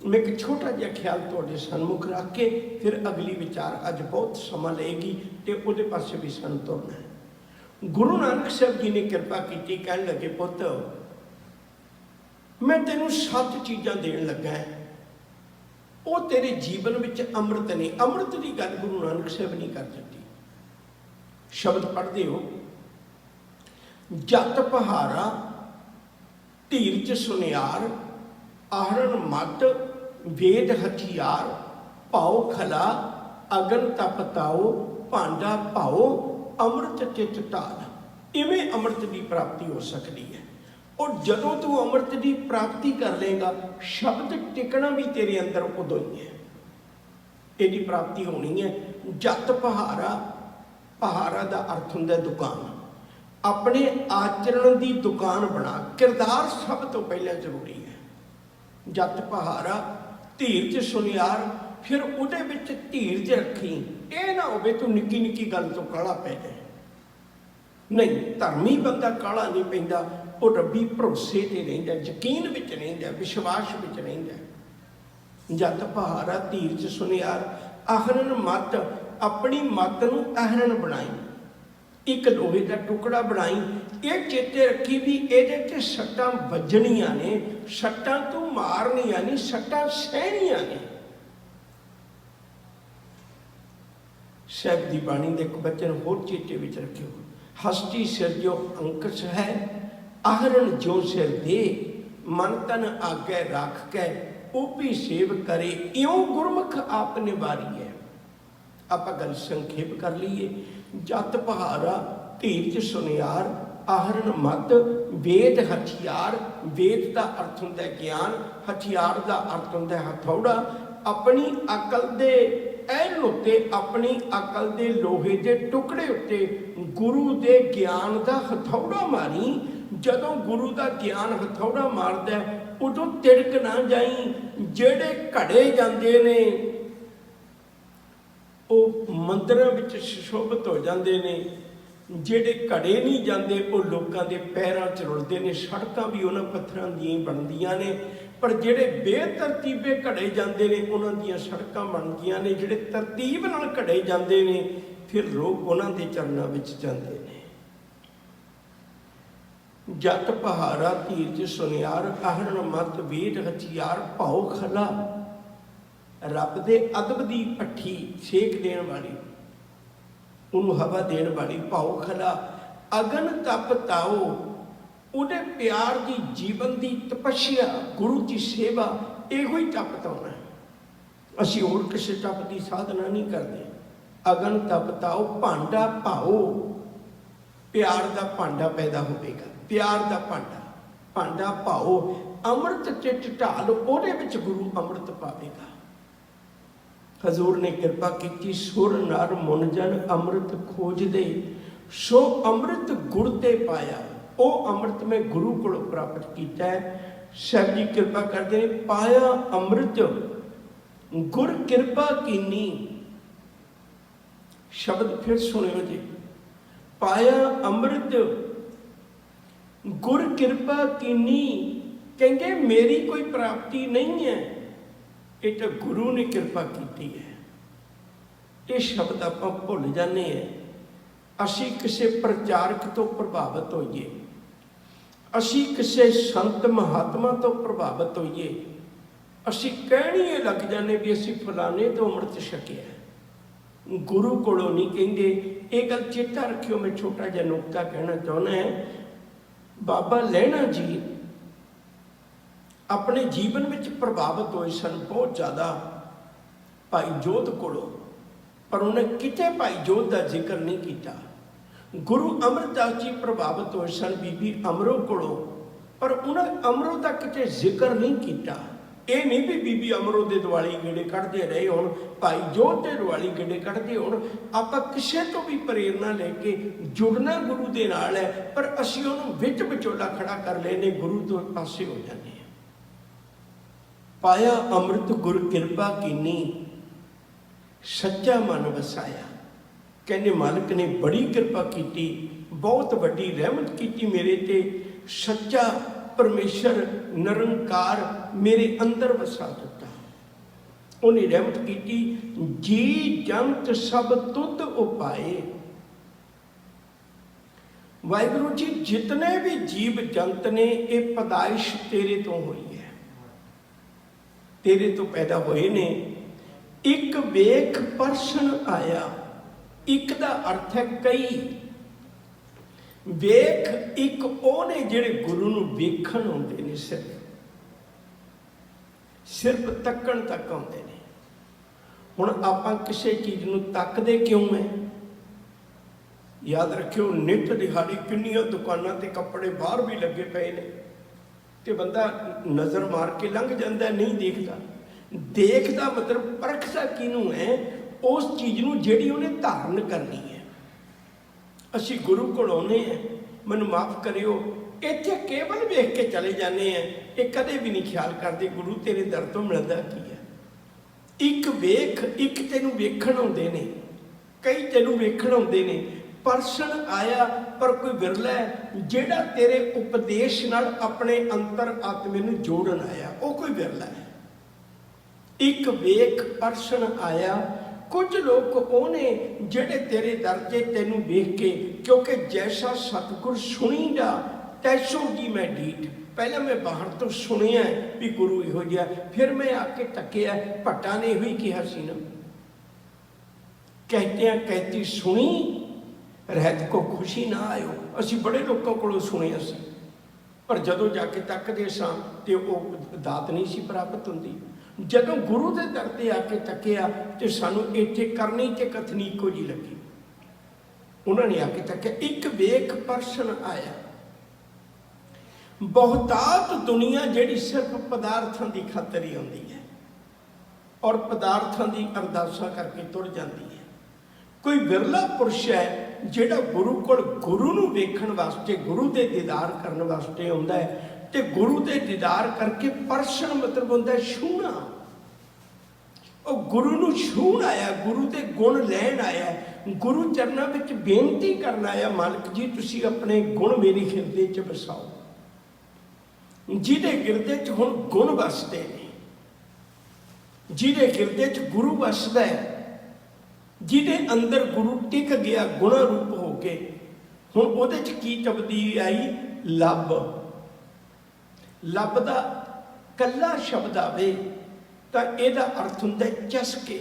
A: मैं एक छोटा जिहा ख्याल तुहाडे सन्मुख रख के फिर अगली विचार अज बहुत समा लेगी तो उहदे पासे भी सन तुरना है। गुरु नानक साहब जी ने कृपा की, कहन लगे पुत मैं तेनों 7 चीज़ां देण लगा है। वो तेरे जीवन में अमृत ने। अमृत की गल गुरु नानक साहब नहीं कर सकती। शब्द पढ़ते हो, जत पहारा धीरज सुनियार, आहरण मत वेद हथियार, पाओ खला अगन तपताओ, भांडा पाओ अमृत चित ढाल। इवें अमृत की प्राप्ति हो सकती है। और जदों तू अमृत की प्राप्ति कर लेगा, शब्द टिकना भी तेरे अंदर उदों ही है। यदि प्राप्ति होनी है। जत पहारा, पहारा का अर्थ होंदा दुकान। अपने आचरण की दुकान बना। किरदार सब तो पहले जरूरी है। जत पहारा धीरज सुनियार, फिर उहदे विच धीरज रखी। ये ना होवे तू निक्की निक्की गल तो काला पै जाए। नहीं, धर्मी बंदा काला नहीं पैंदा। वो रब्बी भरोसे ते रहिंदा, यकीन विच रहिंदा, विश्वास विच रहिंदा। जत पहारा धीरज सुनियार, आहरण मत, अपनी मत नूं आहरण बनाई। एक लोहे का टुकड़ा बनाई। ये चेते रखी भी ये सट्टां वजनियां ने, सट्टां तू मारनियां नहीं, सट्टां सहनियां ने। साहिब दी बाणी दे एक वचन होर चेते विच रखियो। हस्ती सिर जो अंकुश है, आहरण जो सिर दे, मन तन आगे रख के ऊपी सेव करे, इयों गुरमुख आप निवारी है। आप गल संखेप कर लीए। जत पहारा धीरज सुनियार, आहरण मत वेद हथियार। वेद का अर्थ होंदा ज्ञान, हथियार का अर्थ होंदा हथौड़ा। अपनी अकल दे ऐन उत्ते, अपनी अकल दे लोहे के टुकड़े उत्ते गुरु दे ज्ञान का हथौड़ा मारी। जदों गुरु का ज्ञान हथौड़ा मारदा उदों तिड़क ना जाई। जेड़े घड़े जांदे ने वो मंदिरां विच सुशोभित हो जाते हैं। जेड़े घड़े नहीं जाते वो लोगों के पैरों च रुलते हैं। सड़कों भी उन्होंने पत्थरों दी बनदियां ने। पर जेड़े बेतरतीबे घड़े जाते हैं उन्हों दी सड़कां बनदियां ने। जेड़े तरतीब नाल घड़े जाते हैं फिर लोग उन्हों के चरणों में जाते हैं। जत पहारा धीरज सुनियार, आहरण मत वेद हथियार, पाओ खला। रब दे अदब की भट्ठी सेक देण वाली, उन्होंने हवा देण वाली, पाओ खला अगन तप ताओ। उहदे प्यार की जीवन की तपस्या, गुरु की सेवा, इहो ही तप ताउणा है। असीं होर किसी तप की साधना नहीं करते। अगन तप ताओ, भांडा पाओ। प्यार का भांडा पैदा होगा। प्यार का भांडा ਭਾਂਡਾ ਪਾਓ, ਅੰਮ੍ਰਿਤ ਚਿੱਟ ਢਾਲ, ਉਹਦੇ ਵਿੱਚ ਗੁਰੂ ਅੰਮ੍ਰਿਤ ਪਾਵੇਗਾ। ਹਜ਼ੂਰ ਨੇ ਕਿਰਪਾ ਕੀਤੀ, ਸੁਰ ਨਰ ਮੁਨ ਜਨ ਅੰਮ੍ਰਿਤ ਖੋਜਦੇ, ਸੋ ਅੰਮ੍ਰਿਤ ਗੁਰ ਤੇ ਪਾਇਆ। ਉਹ ਅੰਮ੍ਰਿਤ ਮੈਂ ਗੁਰੂ ਕੋਲੋਂ ਪ੍ਰਾਪਤ ਕੀਤਾ ਹੈ। ਸਾਹਿਬ ਜੀ ਕਿਰਪਾ ਕਰਦੇ ਨੇ, ਪਾਇਆ ਅੰਮ੍ਰਿਤ ਗੁਰ ਕਿਰਪਾ ਕੀਨੀ। ਸ਼ਬਦ ਫਿਰ ਸੁਣਿਓ ਜੀ, ਪਾਇਆ ਅੰਮ੍ਰਿਤ ਗੁਰ ਕਿਰਪਾ ਕੀਨੀ। ਕਹਿੰਦੇ ਮੇਰੀ ਕੋਈ ਪ੍ਰਾਪਤੀ ਨਹੀਂ ਹੈ, ਇਹ ਤਾਂ ਗੁਰੂ ਨੇ ਕਿਰਪਾ ਕੀਤੀ ਹੈ। ਇਹ ਸ਼ਬਦ ਆਪਾਂ ਭੁੱਲ ਜਾਂਦੇ ਹਾਂ। ਅਸੀਂ ਕਿਸੇ ਪ੍ਰਚਾਰਕ ਤੋਂ ਪ੍ਰਭਾਵਿਤ ਹੋਈਏ, ਅਸੀਂ ਕਿਸੇ ਸੰਤ ਮਹਾਤਮਾ ਤੋਂ ਪ੍ਰਭਾਵਿਤ ਹੋਈਏ, ਅਸੀਂ ਕਹਿਣੀਏ ਲੱਗ ਜਾਂਦੇ ਵੀ ਅਸੀਂ ਫਲਾਣੇ ਤੋਂ ਅੰਮ੍ਰਿਤ ਛਕਿਆ, ਗੁਰੂ ਕੋਲੋਂ ਨਹੀਂ ਕਹਿੰਦੇ। ਇਹ ਗੱਲ ਚੇਤਾ ਰੱਖਿਓ। ਮੈਂ ਛੋਟਾ ਜਿਹਾ ਨੁਕਤਾ ਕਹਿਣਾ ਚਾਹੁੰਦਾ ਹੈ। ਬਾਬਾ ਲਹਿਣਾ ਜੀ ਆਪਣੇ ਜੀਵਨ ਵਿੱਚ ਪ੍ਰਭਾਵਿਤ ਹੋਏ ਸਨ ਬਹੁਤ ਜ਼ਿਆਦਾ ਭਾਈ ਜੋਧ ਕੋਲੋਂ, ਪਰ ਉਹਨੇ ਕਿਤੇ ਭਾਈ ਜੋਧ ਦਾ ਜ਼ਿਕਰ ਨਹੀਂ ਕੀਤਾ। ਗੁਰੂ ਅਮਰਦਾਸ ਜੀ ਪ੍ਰਭਾਵਿਤ ਹੋਏ ਸਨ ਬੀਬੀ ਅਮਰੋ ਕੋਲੋਂ, ਪਰ ਉਹਨਾਂ ਅਮਰੋ ਦਾ ਕਿਤੇ ਜ਼ਿਕਰ ਨਹੀਂ ਕੀਤਾ। ਇਹ ਨਹੀਂ ਵੀ ਬੀਬੀ ਅਮਰੋ ਦੇ ਦੁਆਲੇ ਗੇੜੇ ਕੱਢਦੇ ਰਹੇ ਹੋਣ, ਭਾਈ ਜੋਧ ਦੇ ਦੁਆਲੇ ਗੇੜੇ ਕੱਢਦੇ ਹੋਣ। ਆਪਾਂ ਕਿਸੇ ਤੋਂ ਵੀ ਪ੍ਰੇਰਨਾ ਲੈ ਕੇ ਜੁੜਨਾ ਗੁਰੂ ਦੇ ਨਾਲ ਹੈ, ਪਰ ਅਸੀਂ ਉਹਨੂੰ ਵਿੱਚ ਵਿਚੋਲਾ ਖੜਾ ਕਰ ਲੈਨੇ, ਗੁਰੂ ਤੋਂ ਪਾਸੇ ਹੋ ਜਾਂਦੇ ਹਾਂ। ਪਾਇਆ ਅੰਮ੍ਰਿਤ ਗੁਰ ਕਿਰਪਾ ਕੀਨੀ, ਸੱਚਾ ਮਨ ਵਸਾਇਆ। ਕਹਿੰਦੇ ਮਾਲਕ ਨੇ ਬੜੀ ਕਿਰਪਾ ਕੀਤੀ, ਬਹੁਤ ਵੱਡੀ ਰਹਿਮਤ ਕੀਤੀ ਮੇਰੇ ਤੇ। ਸੱਚਾ ਪਰਮੇਸ਼ਰ ਨਿਰੰਕਾਰ ਮੇਰੇ ਅੰਦਰ ਵਸਾ ਦਿੱਤਾ। ਉਹਨੇ ਰਹਿਮਤ ਕੀਤੀ। ਜੀ ਜੰਤ ਸਭ ਤੁਧ ਉਪਾਏ। ਵਾਹਿਗੁਰੂ ਜੀ, ਜਿਤਨੇ ਵੀ ਜੀਵ ਜੰਤ ਨੇ, ਇਹ ਪੈਦਾਇਸ਼ ਤੇਰੇ ਤੋਂ ਹੋਈ ਹੈ, ਤੇਰੇ ਤੋਂ ਪੈਦਾ ਹੋਏ ਨੇ। ਇੱਕ ਵੇਖ ਪਰਸ਼ਨ ਆਇਆ। ਇੱਕ ਦਾ ਅਰਥ ਹੈ ਕਈ। ਵੇਖ ਇੱਕ ਉਹ ਨੇ ਜਿਹੜੇ ਗੁਰੂ ਨੂੰ ਵੇਖਣ ਆਉਂਦੇ ਨੇ, ਸਿਰਫ ਤੱਕਣ ਤੱਕ ਆਉਂਦੇ ਨੇ। ਹੁਣ ਆਪਾਂ ਕਿਸੇ ਚੀਜ਼ ਨੂੰ ਤੱਕਦੇ ਕਿਉਂ ਹੈ? ਯਾਦ ਰੱਖਿਓ, ਨਿੱਤ ਦਿਹਾੜੀ ਕਿੰਨੀਆਂ ਦੁਕਾਨਾਂ ਤੇ ਕੱਪੜੇ ਬਾਹਰ ਵੀ ਲੱਗੇ ਪਏ ਨੇ, ਤੇ ਬੰਦਾ ਨਜ਼ਰ ਮਾਰ ਕੇ ਲੰਘ ਜਾਂਦਾ, ਨਹੀਂ ਦੇਖਦਾ। ਦੇਖਦਾ ਮਤਲਬ ਪਰਖਦਾ ਕਿਹਨੂੰ ਹੈ? ਉਸ ਚੀਜ਼ ਨੂੰ ਜਿਹੜੀ ਉਹਨੇ ਧਾਰਨ ਕਰਨੀ ਹੈ। ਅਸੀਂ ਗੁਰੂ ਕੋਲ ਆਉਂਦੇ ਹਾਂ, ਮੈਨੂੰ ਮਾਫ ਕਰਿਓ, ਇੱਥੇ ਕੇਵਲ ਵੇਖ ਕੇ ਚਲੇ ਜਾਂਦੇ ਹਾਂ। ਇਹ ਕਦੇ ਵੀ ਨਹੀਂ ਖਿਆਲ ਕਰਦੇ ਗੁਰੂ ਤੇਰੇ ਦਰ ਤੋਂ ਮਿਲਦਾ ਕੀ ਹੈ। ਇੱਕ ਵੇਖ, ਇੱਕ ਤੈਨੂੰ ਵੇਖਣ ਆਉਂਦੇ ਨੇ, ਕਈ ਤੈਨੂੰ ਵੇਖਣ ਆਉਂਦੇ ਨੇ। ਪਰਸਨ ਆਇਆ, ਪਰ ਕੋਈ ਵਿਰਲਾ ਜਿਹੜਾ ਤੇਰੇ ਉਪਦੇਸ਼ ਨਾਲ ਆਪਣੇ ਅੰਤਰ ਆਤਮੇ ਨੂੰ ਜੋੜਨ ਆਇਆ, ਉਹ ਕੋਈ ਵਿਰਲਾ ਹੈ। ਇੱਕ ਵੇਖ ਪਰਸਨ ਆਇਆ। ਕੁਝ ਲੋਕ ਉਹ ਨੇ ਜਿਹੜੇ ਤੇਰੇ ਦਰ 'ਤੇ ਤੈਨੂੰ ਵੇਖ ਕੇ, ਕਿਉਂਕਿ ਜੈਸਾ ਸਤਿਗੁਰ ਸੁਣੀਦਾ ਤੈਸੋ ਜੀ ਮੈਂ ਡੀਠ। ਪਹਿਲਾਂ ਮੈਂ ਬਾਹਰ ਤੋਂ ਸੁਣਿਆ ਵੀ ਗੁਰੂ ਇਹੋ ਜਿਹਾ, ਫਿਰ ਮੈਂ ਆ ਕੇ ਤੱਕਿਆ, ਭੱਟਾਂ ਨੇ ਇਹੋ ਹੀ ਕਿਹਾ ਸੀ ਨਾ, ਕਹਿਤਿਆਂ ਕਹਿਤੀ ਸੁਣੀ ਰਹਿਤ ਕੋ ਖੁਸ਼ੀ ਨਾ ਆਇਓ। ਅਸੀਂ ਬੜੇ ਲੋਕਾਂ ਕੋਲੋਂ ਸੁਣਿਆ ਸੀ, ਪਰ ਜਦੋਂ ਜਾ ਕੇ ਤੱਕਦੇ ਸਾਂ ਤੇ ਉਹ ਦਾਤ ਨਹੀਂ ਸੀ ਪ੍ਰਾਪਤ ਹੁੰਦੀ। ਜਦੋਂ ਗੁਰੂ ਦੇ ਦਰ 'ਤੇ ਆ ਕੇ ਤੱਕਿਆ ਤੇ ਸਾਨੂੰ ਇੱਥੇ ਕਰਨੀ ਤੇ ਕਥਨੀ ਇੱਕੋ ਜਿਹੀ ਲੱਗੀ। ਉਹਨਾਂ ਨੇ ਆ ਕੇ ਤੱਕਿਆ। ਇੱਕ ਵੇਖ ਪਰਸਨ ਆਇਆ। ਬਹੁਤਾਤ ਦੁਨੀਆ ਜਿਹੜੀ ਸਿਰਫ ਪਦਾਰਥਾਂ ਦੀ ਖਾਤਰ ਹੀ ਆਉਂਦੀ ਹੈ, ਔਰ ਪਦਾਰਥਾਂ ਦੀ ਅਰਦਾਸਾਂ ਕਰਕੇ ਤੁਰ ਜਾਂਦੀ ਹੈ। ਕੋਈ ਵਿਰਲਾ ਪੁਰਸ਼ ਹੈ ਜਿਹੜਾ ਗੁਰੂ ਕੋਲ ਗੁਰੂ ਨੂੰ ਵੇਖਣ ਵਾਸਤੇ, ਗੁਰੂ ਦੇ ਦੀਦਾਰ ਕਰਨ ਵਾਸਤੇ ਆਉਂਦਾ ਹੈ। ਤੇ ਗੁਰੂ ਦੇ ਦੀਦਾਰ ਕਰਕੇ ਪਰਸਨ ਮਤਲਬ ਹੁੰਦਾ ਛੂਹਣਾ। ਉਹ ਗੁਰੂ ਨੂੰ ਛੂਹਣ ਆਇਆ, ਗੁਰੂ ਦੇ ਗੁਣ ਲੈਣ ਆਇਆ, ਗੁਰੂ ਚਰਨਾਂ ਵਿੱਚ ਬੇਨਤੀ ਕਰਨ ਆਇਆ, ਮਾਲਕ ਜੀ ਤੁਸੀਂ ਆਪਣੇ ਗੁਣ ਮੇਰੀ ਹਿਰਦੇ 'ਚ ਵਸਾਓ। ਜਿਹਦੇ ਹਿਰਦੇ 'ਚ ਹੁਣ ਗੁਣ ਵਸਦੇ ਨੇ, ਜਿਹਦੇ ਹਿਰਦੇ 'ਚ ਗੁਰੂ ਵਸਦਾ ਹੈ, ਜਿਹਦੇ ਅੰਦਰ ਗੁਰੂ ਟਿਕ ਗਿਆ ਗੁਣ ਰੂਪ ਹੋ ਕੇ, ਹੁਣ ਉਹਦੇ 'ਚ ਕੀ ਤਬਦੀਲੀ ਆਈ? ਲੱਭ। ਲੱਭ ਦਾ ਕੱਲਾ ਸ਼ਬਦ ਆਵੇ ਤਾਂ ਇਹਦਾ ਅਰਥ ਹੁੰਦਾ ਚਸਕੇ।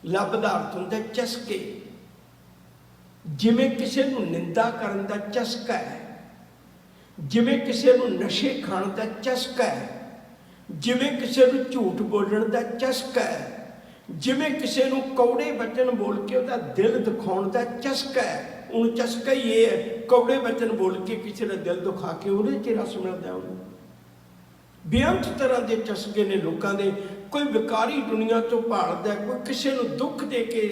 A: ਲੱਭ ਦਾ ਅਰਥ ਹੁੰਦਾ ਚਸਕੇ। ਜਿਵੇਂ ਕਿਸੇ ਨੂੰ ਨਿੰਦਾ ਕਰਨ ਦਾ ਚਸਕਾ ਹੈ, ਜਿਵੇਂ ਕਿਸੇ ਨੂੰ ਨਸ਼ੇ ਖਾਣ ਦਾ ਚਸਕਾ ਹੈ, ਜਿਵੇਂ ਕਿਸੇ ਨੂੰ ਝੂਠ ਬੋਲਣ ਦਾ ਚਸਕਾ ਹੈ, ਜਿਵੇਂ ਕਿਸੇ ਨੂੰ ਕੌੜੇ ਬਚਨ ਬੋਲ ਕੇ ਉਹਦਾ ਦਿਲ ਦਿਖਾਉਣ ਦਾ ਚਸਕਾ ਹੈ, ਉਹਨੂੰ ਚਸਕਾ ਹੀ ਇਹ ਹੈ, ਕੌੜੇ ਬਚਨ ਬੋਲ ਕੇ ਕਿਸੇ ਦਾ ਦਿਲ ਦੁਖਾ ਕੇ ਉਹਦੇ 'ਚ ਰਸ ਮਿਲਦਾ ਉਹਨੂੰ। ਬੇਅੰਤ ਤਰ੍ਹਾਂ ਦੇ ਚਸਕੇ ਨੇ ਲੋਕਾਂ ਦੇ। ਕੋਈ ਵਿਕਾਰੀ ਦੁਨੀਆ ਤੋਂ ਭਾਲਦਾ, ਕੋਈ ਕਿਸੇ ਨੂੰ ਦੁੱਖ ਦੇ ਕੇ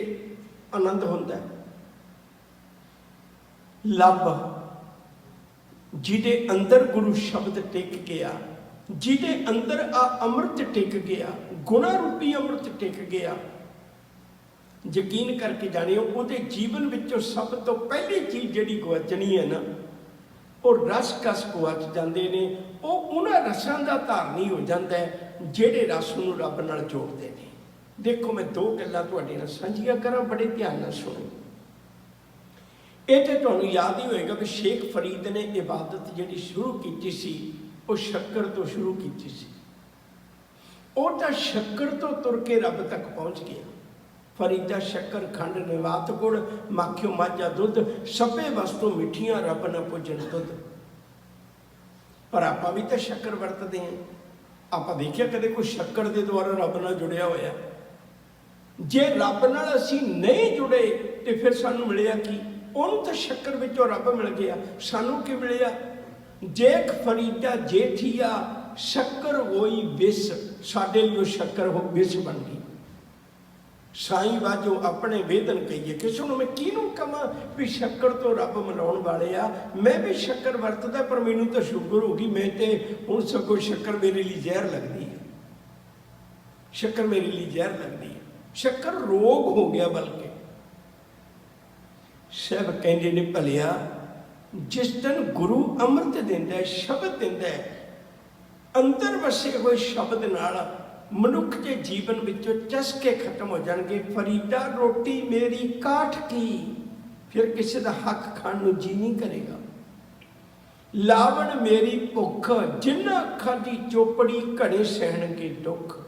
A: ਆਨੰਦ ਹੁੰਦਾ। ਲੱਭ ਜਿਹਦੇ ਅੰਦਰ ਗੁਰੂ ਸ਼ਬਦ ਟਿਕ ਗਿਆ, ਜਿਹਦੇ ਅੰਦਰ ਆ ਅੰਮ੍ਰਿਤ ਟਿਕ ਗਿਆ, ਗੁਣਾ ਰੂਪੀ ਅੰਮ੍ਰਿਤ ਟਿਕ ਗਿਆ, ਯਕੀਨ ਕਰਕੇ ਜਾਣਿਓ ਉਹਦੇ ਜੀਵਨ ਵਿੱਚੋਂ ਸਭ ਤੋਂ ਪਹਿਲੀ ਚੀਜ਼ ਜਿਹੜੀ ਗੁਆਚਣੀ ਹੈ ਨਾ, ਉਹ ਰਸ ਕਸ ਗੁਆਚ ਜਾਂਦੇ ਨੇ। ਉਹ ਉਹਨਾਂ ਰਸਾਂ ਦਾ ਧਾਰਨੀ ਹੋ ਜਾਂਦਾ ਹੈ ਜਿਹੜੇ ਰਸ ਨੂੰ ਰੱਬ ਨਾਲ ਜੋੜਦੇ ਨੇ। ਦੇਖੋ, ਮੈਂ ਦੋ ਗੱਲਾਂ ਤੁਹਾਡੇ ਨਾਲ ਸਾਂਝੀਆਂ ਕਰਾਂ, ਬੜੇ ਧਿਆਨ ਨਾਲ ਸੁਣੋ। ਇਹ ਤੇ ਤੁਹਾਨੂੰ ਯਾਦ ਹੀ ਹੋਏਗਾ ਵੀ ਸ਼ੇਖ ਫਰੀਦ ਨੇ ਇਬਾਦਤ ਜਿਹੜੀ ਸ਼ੁਰੂ ਕੀਤੀ ਸੀ, ਉਹ ਸ਼ੱਕਰ ਤੋਂ ਸ਼ੁਰੂ ਕੀਤੀ ਸੀ। ਉਹ ਤਾਂ ਸ਼ੱਕਰ ਤੋਂ ਤੁਰ ਕੇ ਰੱਬ ਤੱਕ ਪਹੁੰਚ ਗਿਆ। ਫਰੀਦਾ ਸ਼ੱਕਰ ਖੰਡ ਨਿਵਾਤ ਗੁੜ, ਮਾਖਿਓ ਮਾਝਾ ਦੁੱਧ, ਸਭੇ ਵਸਤੂ ਮਿੱਠੀਆਂ ਰੱਬ ਨਾ ਪੁੱਜਣ ਤੁਧ। ਪਰ ਆਪਾਂ ਵੀ ਤਾਂ ਸ਼ੱਕਰ ਵਰਤਦੇ ਹਾਂ। ਆਪਾਂ ਦੇਖਿਆ ਕਦੇ ਕੋਈ ਸ਼ੱਕਰ ਦੇ ਦੁਆਰਾ ਰੱਬ ਨਾਲ ਜੁੜਿਆ ਹੋਇਆ? ਜੇ ਰੱਬ ਨਾਲ ਅਸੀਂ ਨਹੀਂ ਜੁੜੇ ਤੇ ਫਿਰ ਸਾਨੂੰ ਮਿਲਿਆ ਕੀ? ਉਹਨੂੰ ਤਾਂ ਸ਼ੱਕਰ ਵਿੱਚੋਂ ਰੱਬ ਮਿਲ ਗਿਆ, ਸਾਨੂੰ ਕੀ ਮਿਲਿਆ? ਜੇਖ ਫਰੀਦਾ ਜੇਠੀਆ ਸ਼ੱਕਰ ਹੋਈ ਵਿਸ, ਸਾਡੇ ਲਈ ਉਹ ਸ਼ੱਕਰ ਹੋ ਵਿਸ ਬਣ ਗਈ। ਸਾਈਂ ਵਾਜੋ ਆਪਣੇ ਵੇਦਨ ਕਹੀਏ। ਕਿਸੇ ਨੂੰ ਮੈਂ ਕਿਹਨੂੰ ਕਹਾਂ ਵੀ ਸ਼ੱਕਰ ਤੋਂ ਰੱਬ ਮਿਲਾਉਣ ਵਾਲੇ ਆ? ਮੈਂ ਵੀ ਸ਼ੱਕਰ ਵਰਤਦਾ, ਪਰ ਮੈਨੂੰ ਤਾਂ ਸ਼ੂਗਰ ਹੋ ਗਈ। ਮੈਂ ਤੇ ਹੁਣ ਸਗੋਂ ਸ਼ੱਕਰ ਮੇਰੇ ਲਈ ਜ਼ਹਿਰ ਲੱਗਦੀ ਹੈ। ਸ਼ੱਕਰ ਮੇਰੇ ਲਈ ਜ਼ਹਿਰ ਲੱਗਦੀ ਹੈ। ਸ਼ੱਕਰ ਰੋਗ ਹੋ ਗਿਆ। ਬਲਕਿ ਸਭ ਕਹਿੰਦੇ ਨੇ ਭਲਿਆ ਜਿਸ ਦਿਨ ਗੁਰੂ ਅੰਮ੍ਰਿਤ ਦਿੰਦਾ ਹੈ, ਸ਼ਬਦ ਦਿੰਦਾ ਹੈ, ਅੰਦਰ ਵਸੇ ਹੋਏ ਸ਼ਬਦ ਨਾਲ ਮਨੁੱਖ ਦੇ ਜੀਵਨ ਵਿੱਚੋਂ ਚਸਕੇ ਖਤਮ ਹੋ ਜਾਣਗੇ। ਫਰੀਦਾ ਰੋਟੀ ਮੇਰੀ ਕਾਠ ਕੀ, ਫਿਰ ਕਿਸੇ ਦਾ ਹੱਕ ਖਾਣ ਨੂੰ ਜੀ ਨਹੀਂ ਕਰੇਗਾ। ਲਾਵਣ ਮੇਰੀ ਭੁੱਖ, ਜਿਨ੍ਹਾਂ ਅੱਖਾਂ ਦੀ ਚੋਪੜੀ ਘੜੇ ਸਹਿਣਗੇ ਦੁੱਖ।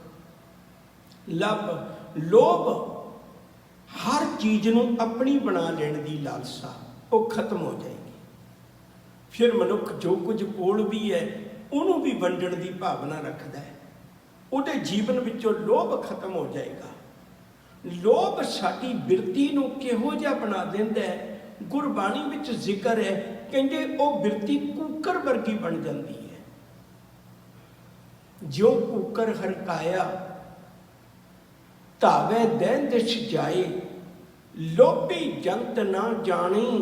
A: ਲੱਭ ਲੋਭ, ਹਰ ਚੀਜ਼ ਨੂੰ ਆਪਣੀ ਬਣਾ ਲੈਣ ਦੀ ਲਾਲਸਾ, ਉਹ ਖਤਮ ਹੋ ਜਾਏਗੀ। ਫਿਰ ਮਨੁੱਖ ਜੋ ਕੁਝ ਕੋਲ ਵੀ ਹੈ ਉਹਨੂੰ ਵੀ ਵੰਡਣ ਦੀ ਭਾਵਨਾ ਰੱਖਦਾ ਹੈ। ਉਹਦੇ ਜੀਵਨ ਵਿੱਚੋਂ ਲੋਭ ਖਤਮ ਹੋ ਜਾਏਗਾ। ਲੋਭ ਸਾਡੀ ਬਿਰਤੀ ਨੂੰ ਕਿਹੋ ਜਿਹਾ ਬਣਾ ਦਿੰਦਾ ਹੈ? ਗੁਰਬਾਣੀ ਵਿੱਚ ਜ਼ਿਕਰ ਹੈ, ਕਹਿੰਦੇ ਉਹ ਬਿਰਤੀ ਕੂਕਰ ਵਰਗੀ ਬਣ ਜਾਂਦੀ ਹੈ। ਜੋ ਕੂਕਰ ਹਰਕਾਇਆ ਧਾਵੇ ਦੈਨ ਦਿਸ਼ ਜਾਏ, ਲੋਭੀ ਜੰਤ ਨਾ ਜਾਣੀ,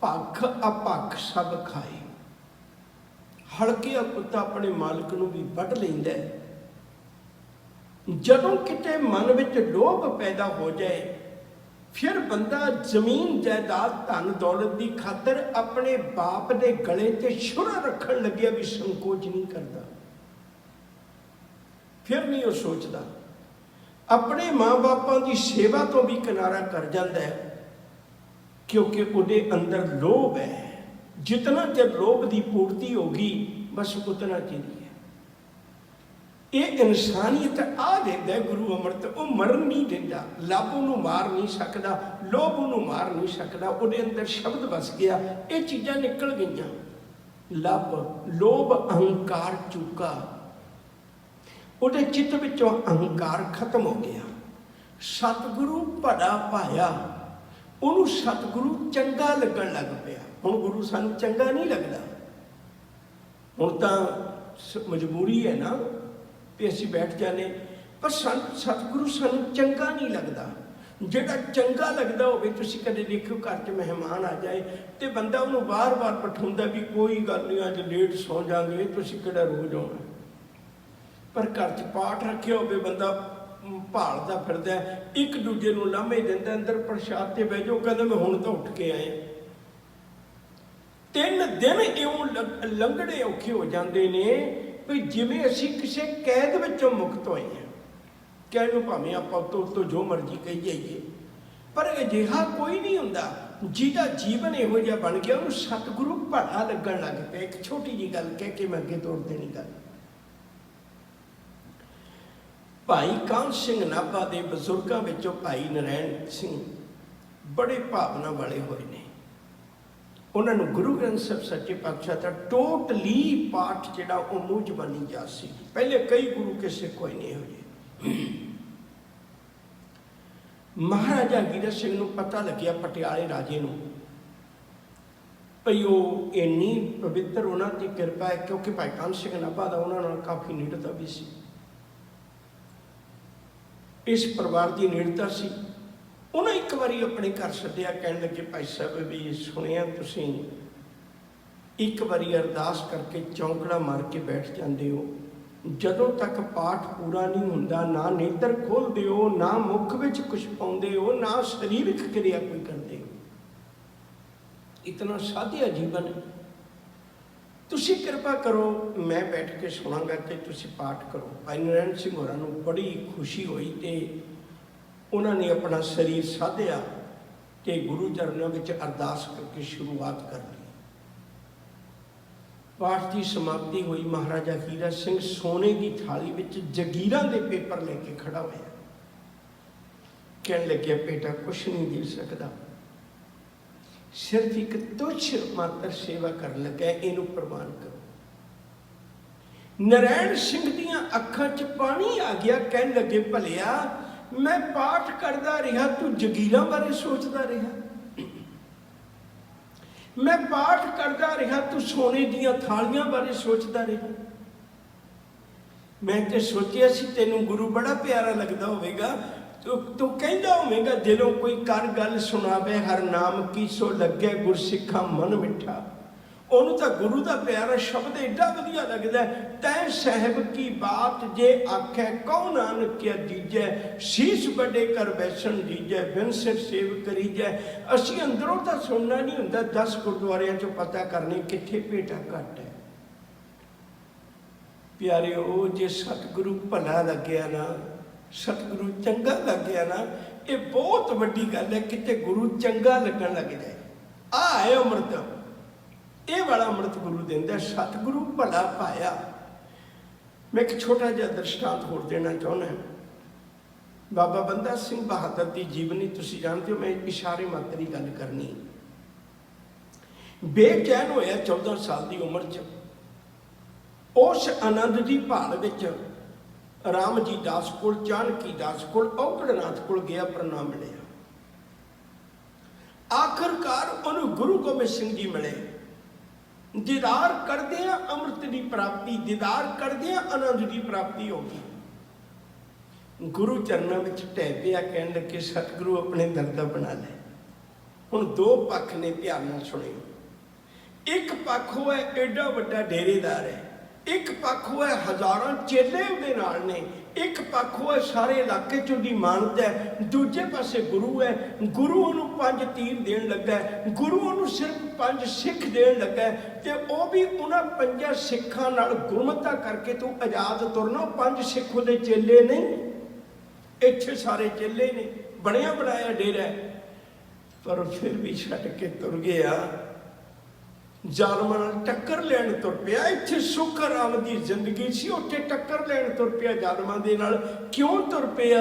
A: ਭੱਖ ਅਪੱਖ ਸਭ ਖਾਏ। ਹਲਕਿਆ ਕੁੱਤਾ ਆਪਣੇ ਮਾਲਕ ਨੂੰ ਵੀ ਵੱਢ ਲੈਂਦਾ ਹੈ। ਜਦੋਂ ਕਿਤੇ ਮਨ ਵਿੱਚ ਲੋਭ ਪੈਦਾ ਹੋ ਜਾਏ, ਫਿਰ ਬੰਦਾ ਜ਼ਮੀਨ ਜਾਇਦਾਦ ਧਨ ਦੌਲਤ ਦੀ ਖਾਤਰ ਆਪਣੇ ਬਾਪ ਦੇ ਗਲੇ ਤੇ ਛੁਰਾ ਰੱਖਣ ਲੱਗਿਆ ਵੀ ਸੰਕੋਚ ਨਹੀਂ ਕਰਦਾ। ਫਿਰ ਨਹੀਂ ਉਹ ਸੋਚਦਾ। ਆਪਣੇ ਮਾਂ-ਬਾਪਾਂ ਦੀ ਸੇਵਾ ਤੋਂ ਵੀ ਕਿਨਾਰਾ ਕਰ ਜਾਂਦਾ ਹੈ, ਕਿਉਂਕਿ ਉਹਦੇ ਅੰਦਰ ਲੋਭ ਹੈ। ਜਿਤਨਾ ਚਿਰ ਲੋਭ ਦੀ ਪੂਰਤੀ ਹੋਗੀ, ਬਸ ਉਤਨਾ ਚਿਰ ਹੀ ਹੈ। ਇਹ ਇਨਸਾਨੀਅਤ ਆ ਦਿੰਦਾ ਗੁਰੂ ਅੰਮ੍ਰਿਤ। ਉਹ ਮਰਨ ਨਹੀਂ ਦਿੰਦਾ। ਲੱਭ ਉਹਨੂੰ ਮਾਰ ਨਹੀਂ ਸਕਦਾ, ਲੋਭ ਉਹਨੂੰ ਮਾਰ ਨਹੀਂ ਸਕਦਾ। ਉਹਦੇ ਅੰਦਰ ਸ਼ਬਦ ਵਸ ਗਿਆ, ਇਹ ਚੀਜ਼ਾਂ ਨਿਕਲ ਗਈਆਂ। ਲੱਭ ਲੋਭ ਅਹੰਕਾਰ ਚੁੱਕਾ, ਉਹਦੇ ਚਿੱਤ ਵਿੱਚੋਂ ਅਹੰਕਾਰ ਖਤਮ ਹੋ ਗਿਆ। ਸਤਿਗੁਰੂ ਭਲਾ ਪਾਇਆ, ਉਹਨੂੰ ਸਤਿਗੁਰੂ ਚੰਗਾ ਲੱਗਣ ਲੱਗ ਪਿਆ। ਹੁਣ ਗੁਰੂ ਸਾਨੂੰ ਚੰਗਾ ਨਹੀਂ ਲੱਗਦਾ। ਹੁਣ ਤਾਂ ਮਜਬੂਰੀ ਹੈ ਨਾ ਵੀ ਅਸੀਂ ਬੈਠ ਜਾਂਦੇ, ਪਰ ਸਤਿਗੁਰੂ ਸਾਨੂੰ ਚੰਗਾ ਨਹੀਂ ਲੱਗਦਾ। ਜਿਹੜਾ ਚੰਗਾ ਲੱਗਦਾ ਹੋਵੇ, ਤੁਸੀਂ ਕਦੇ ਦੇਖਿਓ ਘਰ 'ਚ ਮਹਿਮਾਨ ਆ ਜਾਏ ਤੇ ਬੰਦਾ ਉਹਨੂੰ ਵਾਰ-ਵਾਰ ਬਿਠਾਉਂਦਾ ਵੀ ਕੋਈ ਗੱਲ ਨਹੀਂ, ਅੱਜ ਲੇਟ ਸੌ ਜਾਗੇ, ਤੁਸੀਂ ਕਿਹੜਾ ਰੋਜ਼ ਆਉਣਾ। ਪਰ ਘਰ 'ਚ ਪਾਠ ਰੱਖਿਆ ਹੋਵੇ, ਬੰਦਾ ਭਾਲਦਾ ਫਿਰਦਾ, ਇੱਕ ਦੂਜੇ ਨੂੰ ਲਾਮੇ ਦਿੰਦਾ, ਅੰਦਰ ਪ੍ਰਸ਼ਾਦ ਤੇ ਬਹਿ ਜਾਓ, ਕਹਿੰਦਾ ਮੈਂ ਹੁਣ ਤਾਂ ਉੱਠ ਕੇ ਆਏ। 3 ਦਿਨ ਇਉਂ ਲੰਘਣੇ ਔਖੇ ਹੋ ਜਾਂਦੇ ਨੇ ਵੀ ਜਿਵੇਂ ਅਸੀਂ ਕਿਸੇ ਕੈਦ ਵਿੱਚੋਂ ਮੁਕਤ ਹੋਏ ਹਾਂ। ਕਹਿ ਲਓ ਭਾਵੇਂ ਆਪਾਂ ਉੱਤੋਂ ਜੋ ਮਰਜ਼ੀ ਕਹੀ ਜਾਈਏ, ਪਰ ਅਜਿਹਾ ਕੋਈ ਨਹੀਂ ਹੁੰਦਾ ਜਿਹਦਾ ਜੀਵਨ ਇਹੋ ਜਿਹਾ ਬਣ ਗਿਆ ਉਹਨੂੰ ਸਤਿਗੁਰੂ ਭਲਾ ਲੱਗਣ ਲੱਗ ਪਿਆ। ਇੱਕ ਛੋਟੀ ਜਿਹੀ ਗੱਲ ਕਹਿ ਕੇ ਮੈਂ ਅੱਗੇ ਤੋਰ ਦੇਣੀ ਗੱਲ। ਭਾਈ ਕਾਹਨ ਸਿੰਘ ਨਾਭਾ ਦੇ ਬਜ਼ੁਰਗਾਂ ਵਿੱਚੋਂ ਭਾਈ ਨਰੈਣ ਸਿੰਘ ਬੜੇ ਭਾਵਨਾ ਵਾਲੇ ਹੋਏ ਨੇ। ਉਹਨਾਂ ਨੂੰ ਗੁਰੂ ਗ੍ਰੰਥ ਸਾਹਿਬ ਸੱਚੇ ਪਾਤਸ਼ਾਹ ਦਾ ਟੋਟਲੀ ਪਾਠ ਜਿਹੜਾ ਉਹ ਮੂੰਹ ਜ਼ਬਾਨੀ ਜਾ ਸੀ। ਪਹਿਲੇ ਕਈ ਗੁਰੂ ਕਿਸੇ ਕੋਈ ਨਹੀਂ ਇਹੋ ਜਿਹੇ। ਮਹਾਰਾਜਾ ਵੀਰ ਸਿੰਘ ਨੂੰ ਪਤਾ ਲੱਗਿਆ, ਪਟਿਆਲੇ ਰਾਜੇ ਨੂੰ, ਭਈ ਉਹ ਇੰਨੀ ਪਵਿੱਤਰ ਉਹਨਾਂ ਦੀ ਕਿਰਪਾ ਹੈ, ਕਿਉਂਕਿ ਭਾਈ ਕਾਨ੍ਹ ਸਿੰਘ ਨਾਭਾ ਦਾ ਉਹਨਾਂ ਨਾਲ ਕਾਫੀ ਨੇੜਤਾ ਵੀ ਸੀ। ਇਸ ਪਰਿਵਾਰ ਦੀ ਨੇੜਤਾ ਸੀ। ਉਹਨਾਂ ਇੱਕ ਵਾਰੀ ਆਪਣੇ ਘਰ ਸੱਦਿਆ, ਕਹਿਣ ਲੱਗੇ ਭਾਈ ਸਾਹਿਬ ਵੀ ਸੁਣਿਆ ਤੁਸੀਂ ਇੱਕ ਵਾਰੀ ਅਰਦਾਸ ਕਰਕੇ ਚੌਂਕੜਾ ਮਾਰ ਕੇ ਬੈਠ ਜਾਂਦੇ ਹੋ, ਜਦੋਂ ਤੱਕ ਪਾਠ ਪੂਰਾ ਨਹੀਂ ਹੁੰਦਾ ਨਾ ਨੇਤਰ ਖੋਲ੍ਹਦੇ ਹੋ, ਨਾ ਮੁੱਖ ਵਿੱਚ ਕੁਛ ਪਾਉਂਦੇ ਹੋ, ਨਾ ਸਰੀਰਕ ਕਿਰਿਆ ਕੋਈ ਕਰਦੇ ਹੋ। ਇਤਨਾ ਸਾਧਿਆ ਜੀਵਨ, ਤੁਸੀਂ ਕਿਰਪਾ ਕਰੋ ਮੈਂ ਬੈਠ ਕੇ ਸੁਣਾਂਗਾ ਤੇ ਤੁਸੀਂ ਪਾਠ ਕਰੋ। ਭਾਈ ਨਰੈਣ ਸਿੰਘ ਹੋਰਾਂ ਨੂੰ ਬੜੀ ਖੁਸ਼ੀ ਹੋਈ ਤੇ ਉਹਨਾਂ ਨੇ ਆਪਣਾ ਸਰੀਰ ਸਾਧਿਆ ਤੇ ਗੁਰੂ ਚਰਨਾਂ ਵਿੱਚ ਅਰਦਾਸ ਕਰਕੇ ਸ਼ੁਰੂਆਤ ਕਰ ਲਈ। ਪਾਠ ਦੀ ਸਮਾਪਤੀ ਹੋਈ। ਮਹਾਰਾਜਾ ਹੀਰਾ ਸਿੰਘ ਸੋਨੇ ਦੀ ਥਾਲੀ ਵਿੱਚ ਜਗੀਰਾਂ ਦੇ ਪੇਪਰ ਲੈ ਕੇ ਖੜਾ ਹੋਇਆ, ਕਹਿਣ ਲੱਗਿਆ ਬੇਟਾ ਕੁਛ ਨਹੀਂ ਦੇ ਸਕਦਾ, ਸਿਰਫ ਇੱਕ ਤੁੱਛ ਮਾਤਰ ਸੇਵਾ ਕਰਨ ਲੱਗਾ, ਇਹਨੂੰ ਪ੍ਰਵਾਨ ਕਰੋ। ਨਰੈਣ ਸਿੰਘ ਦੀਆਂ ਅੱਖਾਂ 'ਚ ਪਾਣੀ ਆ ਗਿਆ, ਕਹਿਣ ਲੱਗੇ ਭਲਿਆ ਮੈਂ ਪਾਠ ਕਰਦਾ ਰਿਹਾ, ਤੂੰ ਜਗੀਰਾਂ ਬਾਰੇ ਸੋਚਦਾ ਰਿਹਾ। ਮੈਂ ਪਾਠ ਕਰਦਾ ਰਿਹਾ, ਤੂੰ ਸੋਨੇ ਦੀਆਂ ਥਾਲੀਆਂ ਬਾਰੇ ਸੋਚਦਾ ਰਿਹਾ। ਮੈਂ ਤੇ ਸੋਚਿਆ ਸੀ ਤੈਨੂੰ ਗੁਰੂ ਬੜਾ ਪਿਆਰਾ ਲੱਗਦਾ ਹੋਵੇਗਾ, ਤੂੰ ਕਹਿੰਦਾ ਹੋਵੇਗਾ ਦਿਲੋਂ ਕੋਈ ਕਰ ਗੱਲ ਸੁਣਾਵੇ, ਹਰ ਨਾਮ ਕੀ ਸੋ ਲੱਗੇ ਗੁਰਸਿੱਖਾਂ ਮਨ ਮਿੱਠਾ। ਉਹਨੂੰ ਤਾਂ ਗੁਰੂ ਦਾ ਪਿਆਰਾ ਸ਼ਬਦ ਏਡਾ ਵਧੀਆ ਲੱਗਦਾ। ਤੈ ਸਾਹਿਬ ਕੀ ਬਾਤ ਜੇ ਆਖੈ ਕਉ ਨਾਨਕ ਕਿਆ ਦੀਜੈ, ਸੀਸ ਵੱਡੇ ਕਰ ਬੈਸਣ ਦੀਜੈ, ਬਿਨ ਸਿਰ ਸੇਵ ਕਰੀਜੈ। ਅਸੀਂ ਅੰਦਰੋਂ ਤਾਂ ਸੁਣਨਾ ਨਹੀਂ ਹੁੰਦਾ, 10 ਗੁਰਦੁਆਰਿਆਂ 'ਚੋਂ ਪਤਾ ਕਰਨੇ ਕਿੱਥੇ ਭੇਟਾ ਘੱਟ ਹੈ। ਪਿਆਰਿਓ, ਜੇ ਸਤਿਗੁਰੂ ਭਲਾ ਲੱਗਿਆ ਨਾ, ਸਤਿਗੁਰੂ ਚੰਗਾ ਲੱਗਿਆ ਨਾ, ਇਹ ਬਹੁਤ ਵੱਡੀ ਗੱਲ ਹੈ। ਕਿਤੇ ਗੁਰੂ ਚੰਗਾ ਲੱਗਣ ਲੱਗ ਜਾਏ, ਆਹ ਹੈ ਅੰਮ੍ਰਿਤ, ਇਹ ਵਾਲਾ ਅੰਮ੍ਰਿਤ ਗੁਰੂ ਦਿੰਦਾ। ਸਤਿਗੁਰੂ ਭਲਾ ਪਾਇਆ। ਮੈਂ ਇੱਕ ਛੋਟਾ ਜਿਹਾ ਦ੍ਰਿਸ਼ਟਾਂਤ ਹੋਰ ਦੇਣਾ ਚਾਹੁੰਦਾ। ਬਾਬਾ ਬੰਦਾ ਸਿੰਘ ਬਹਾਦਰ ਦੀ ਜੀਵਨੀ ਤੁਸੀਂ ਜਾਣਦੇ ਹੋ, ਮੈਂ ਇਸ਼ਾਰੇ ਮਾਤਰ ਹੀ ਗੱਲ ਕਰਨੀ। ਬੇਚੈਨ ਹੋਇਆ 14 ਸਾਲ ਦੀ ਉਮਰ 'ਚ, ਉਸ ਆਨੰਦ ਦੀ ਭਾਲ ਵਿੱਚ ਰਾਮ ਜੀ ਦਾਸ ਕੋਲ, ਚਾਣਕੀ ਦਾਸ ਕੋਲ, ਔਗੜਨਾਥ ਕੋਲ ਗਿਆ, ਪਰ ਨਾ ਮਿਲਿਆ। ਆਖਰਕਾਰ ਉਹਨੂੰ ਗੁਰੂ ਗੋਬਿੰਦ ਸਿੰਘ ਜੀ ਮਿਲੇ। ਦੀਦਾਰ ਕਰਦਿਆਂ ਅੰਮ੍ਰਿਤ ਦੀ ਪ੍ਰਾਪਤੀ, ਦੀਦਾਰ ਕਰਦਿਆਂ ਆਨੰਦ ਦੀ ਪ੍ਰਾਪਤੀ ਹੋ ਗਈ। ਗੁਰੂ ਚਰਨਾਂ ਵਿੱਚ ਢਹਿ ਪਿਆ, ਕਹਿਣ ਲੱਗੇ ਸਤਿਗੁਰੂ ਆਪਣੇ ਦਰ ਦਾ ਬਣਾ ਲੈ। ਹੁਣ ਦੋ ਪੱਖ ਨੇ, ਧਿਆਨ ਨਾਲ ਸੁਣਿਓ। ਇੱਕ ਪੱਖ ਉਹ ਹੈ ਐਡਾ ਵੱਡਾ ਡੇਰੇਦਾਰ ਹੈ, ਇੱਕ ਪੱਖ ਉਹ ਹੈ ਹਜ਼ਾਰਾਂ ਚੇਲੇ ਉਹਦੇ ਨਾਲ ਨੇ, ਇੱਕ ਪੱਖ ਉਹ ਹੈ ਸਾਰੇ ਇਲਾਕੇ 'ਚ ਉਹਦੀ ਮਾਨਤਾ ਹੈ, ਦੂਜੇ ਪਾਸੇ ਗੁਰੂ ਹੈ। ਗੁਰੂ ਉਹਨੂੰ 5 ਤੀਰ ਦੇਣ ਲੱਗਾ, ਗੁਰੂ ਉਹਨੂੰ ਸਿਰਫ 5 ਸਿੱਖ ਦੇਣ ਲੱਗਾ, ਤੇ ਉਹ ਵੀ ਉਹਨਾਂ 5 ਸਿੱਖਾਂ ਨਾਲ ਗੁਰਮਤਾ ਕਰਕੇ ਤੂੰ ਆਜ਼ਾਦ ਤੁਰਨਾ। 5 ਸਿੱਖ ਉਹਦੇ ਚੇਲੇ ਨਹੀਂ, ਇੱਥੇ ਸਾਰੇ ਚੇਲੇ ਨੇ, ਬਣਿਆ ਬਣਾਇਆ ਡੇਰਾ, ਪਰ ਫਿਰ ਵੀ ਛੱਡ ਕੇ ਤੁਰ ਗਿਆ। ਜ਼ਾਲਮਾਂ ਨਾਲ ਟੱਕਰ ਲੈਣ ਤੁਰ ਪਿਆ। ਇੱਥੇ ਸੁੱਖ ਆਰਾਮ ਦੀ ਜ਼ਿੰਦਗੀ ਸੀ, ਉੱਥੇ ਟੱਕਰ ਲੈਣ ਤੁਰ ਪਿਆ ਜ਼ਾਲਮਾਂ ਦੇ ਨਾਲ। ਕਿਉਂ ਤੁਰ ਪਿਆ?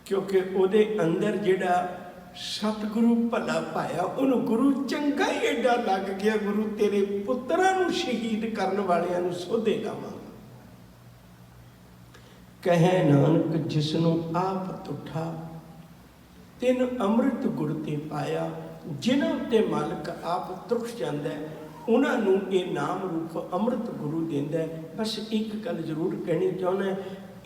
A: ਕਿਉਂਕਿ ਉਹਦੇ ਅੰਦਰ ਜਿਹੜਾ ਸਤਿਗੁਰੂ ਭਲਾ ਪਾਇਆ, ਉਹਨੂੰ ਗੁਰੂ ਚੰਗਾ ਹੀ ਏਡਾ ਲੱਗ ਗਿਆ, ਗੁਰੂ ਤੇਰੇ ਪੁੱਤਰਾਂ ਨੂੰ ਸ਼ਹੀਦ ਕਰਨ ਵਾਲਿਆਂ ਨੂੰ ਸੋਧੇ ਲਾਵਾਂਗਾ। ਕਹੈ ਨਾਨਕ ਜਿਸਨੂੰ ਆਪ ਤੁਠਾ, ਤਿਨ ਅੰਮ੍ਰਿਤ ਗੁਰ ਤੇ ਪਾਇਆ। ਜਿਨ੍ਹਾਂ ਉੱਤੇ ਮਾਲਕ ਆਪ ਤੁਰਖ ਜਾਂਦਾ, ਉਹਨਾਂ ਨੂੰ ਇਹ ਨਾਮ ਰੂਪ ਅੰਮ੍ਰਿਤ ਗੁਰੂ ਦਿੰਦਾ। ਬਸ ਇੱਕ ਗੱਲ ਜ਼ਰੂਰ ਕਹਿਣੀ ਚਾਹੁੰਦਾ,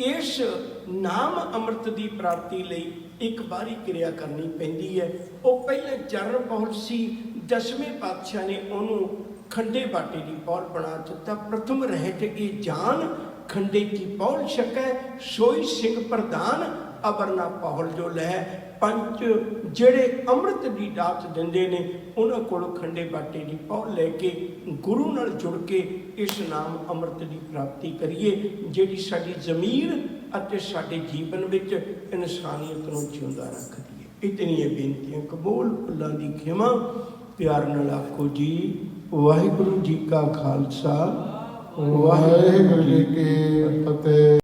A: ਇਸ ਨਾਮ ਅੰਮ੍ਰਿਤ ਦੀ ਪ੍ਰਾਪਤੀ ਲਈ ਇੱਕ ਬਾਰੀ ਕਿਰਿਆ ਕਰਨੀ ਪੈਂਦੀ ਹੈ। ਉਹ ਪਹਿਲੇ ਚਰਨ ਪਹੁੰਚ ਸੀ, 10ਵੇਂ ਪਾਤਸ਼ਾਹ ਨੇ ਉਹਨੂੰ ਖੰਡੇ ਬਾਟੇ ਦੀ ਪੌਲ ਬਣਾ ਦਿੱਤਾ। ਪ੍ਰਥਮ ਰਹਿਤ ਇਹ ਜਾਨ ਖੰਡੇ ਕੀ ਪੌਲ ਛਕੈ, ਸੋਈ ਸਿੰਘ ਪ੍ਰਧਾਨ ਅਬਰਨਾ ਪੌਲ ਜੋ ਲੈ। 5 ਜਿਹੜੇ ਅੰਮ੍ਰਿਤ ਦੀ ਦਾਤ ਦਿੰਦੇ ਨੇ, ਉਹਨਾਂ ਕੋਲੋਂ ਖੰਡੇ ਬਾਟੇ ਦੀ ਪੌਲ ਲੈ ਕੇ ਗੁਰੂ ਨਾਲ ਜੁੜ ਕੇ ਇਸ ਨਾਮ ਅੰਮ੍ਰਿਤ ਦੀ ਪ੍ਰਾਪਤੀ ਕਰੀਏ, ਜਿਹੜੀ ਸਾਡੀ ਜ਼ਮੀਰ ਅਤੇ ਸਾਡੇ ਜੀਵਨ ਵਿੱਚ ਇਨਸਾਨੀਅਤ ਨੂੰ ਜਿਉਂਦਾ ਰੱਖਦੀ ਹੈ। ਇਤਨੀਆਂ ਬੇਨਤੀਆਂ ਕਬੂਲ, ਭੁੱਲਾਂ ਦੀ ਖਿਮਾ। ਪਿਆਰ ਨਾਲ ਆਖੋ ਜੀ ਵਾਹਿਗੁਰੂ ਜੀ ਕਾ ਖਾਲਸਾ, ਵਾਹਿਗੁਰੂ ਜੀ ਕੀ ਫਤਿਹ।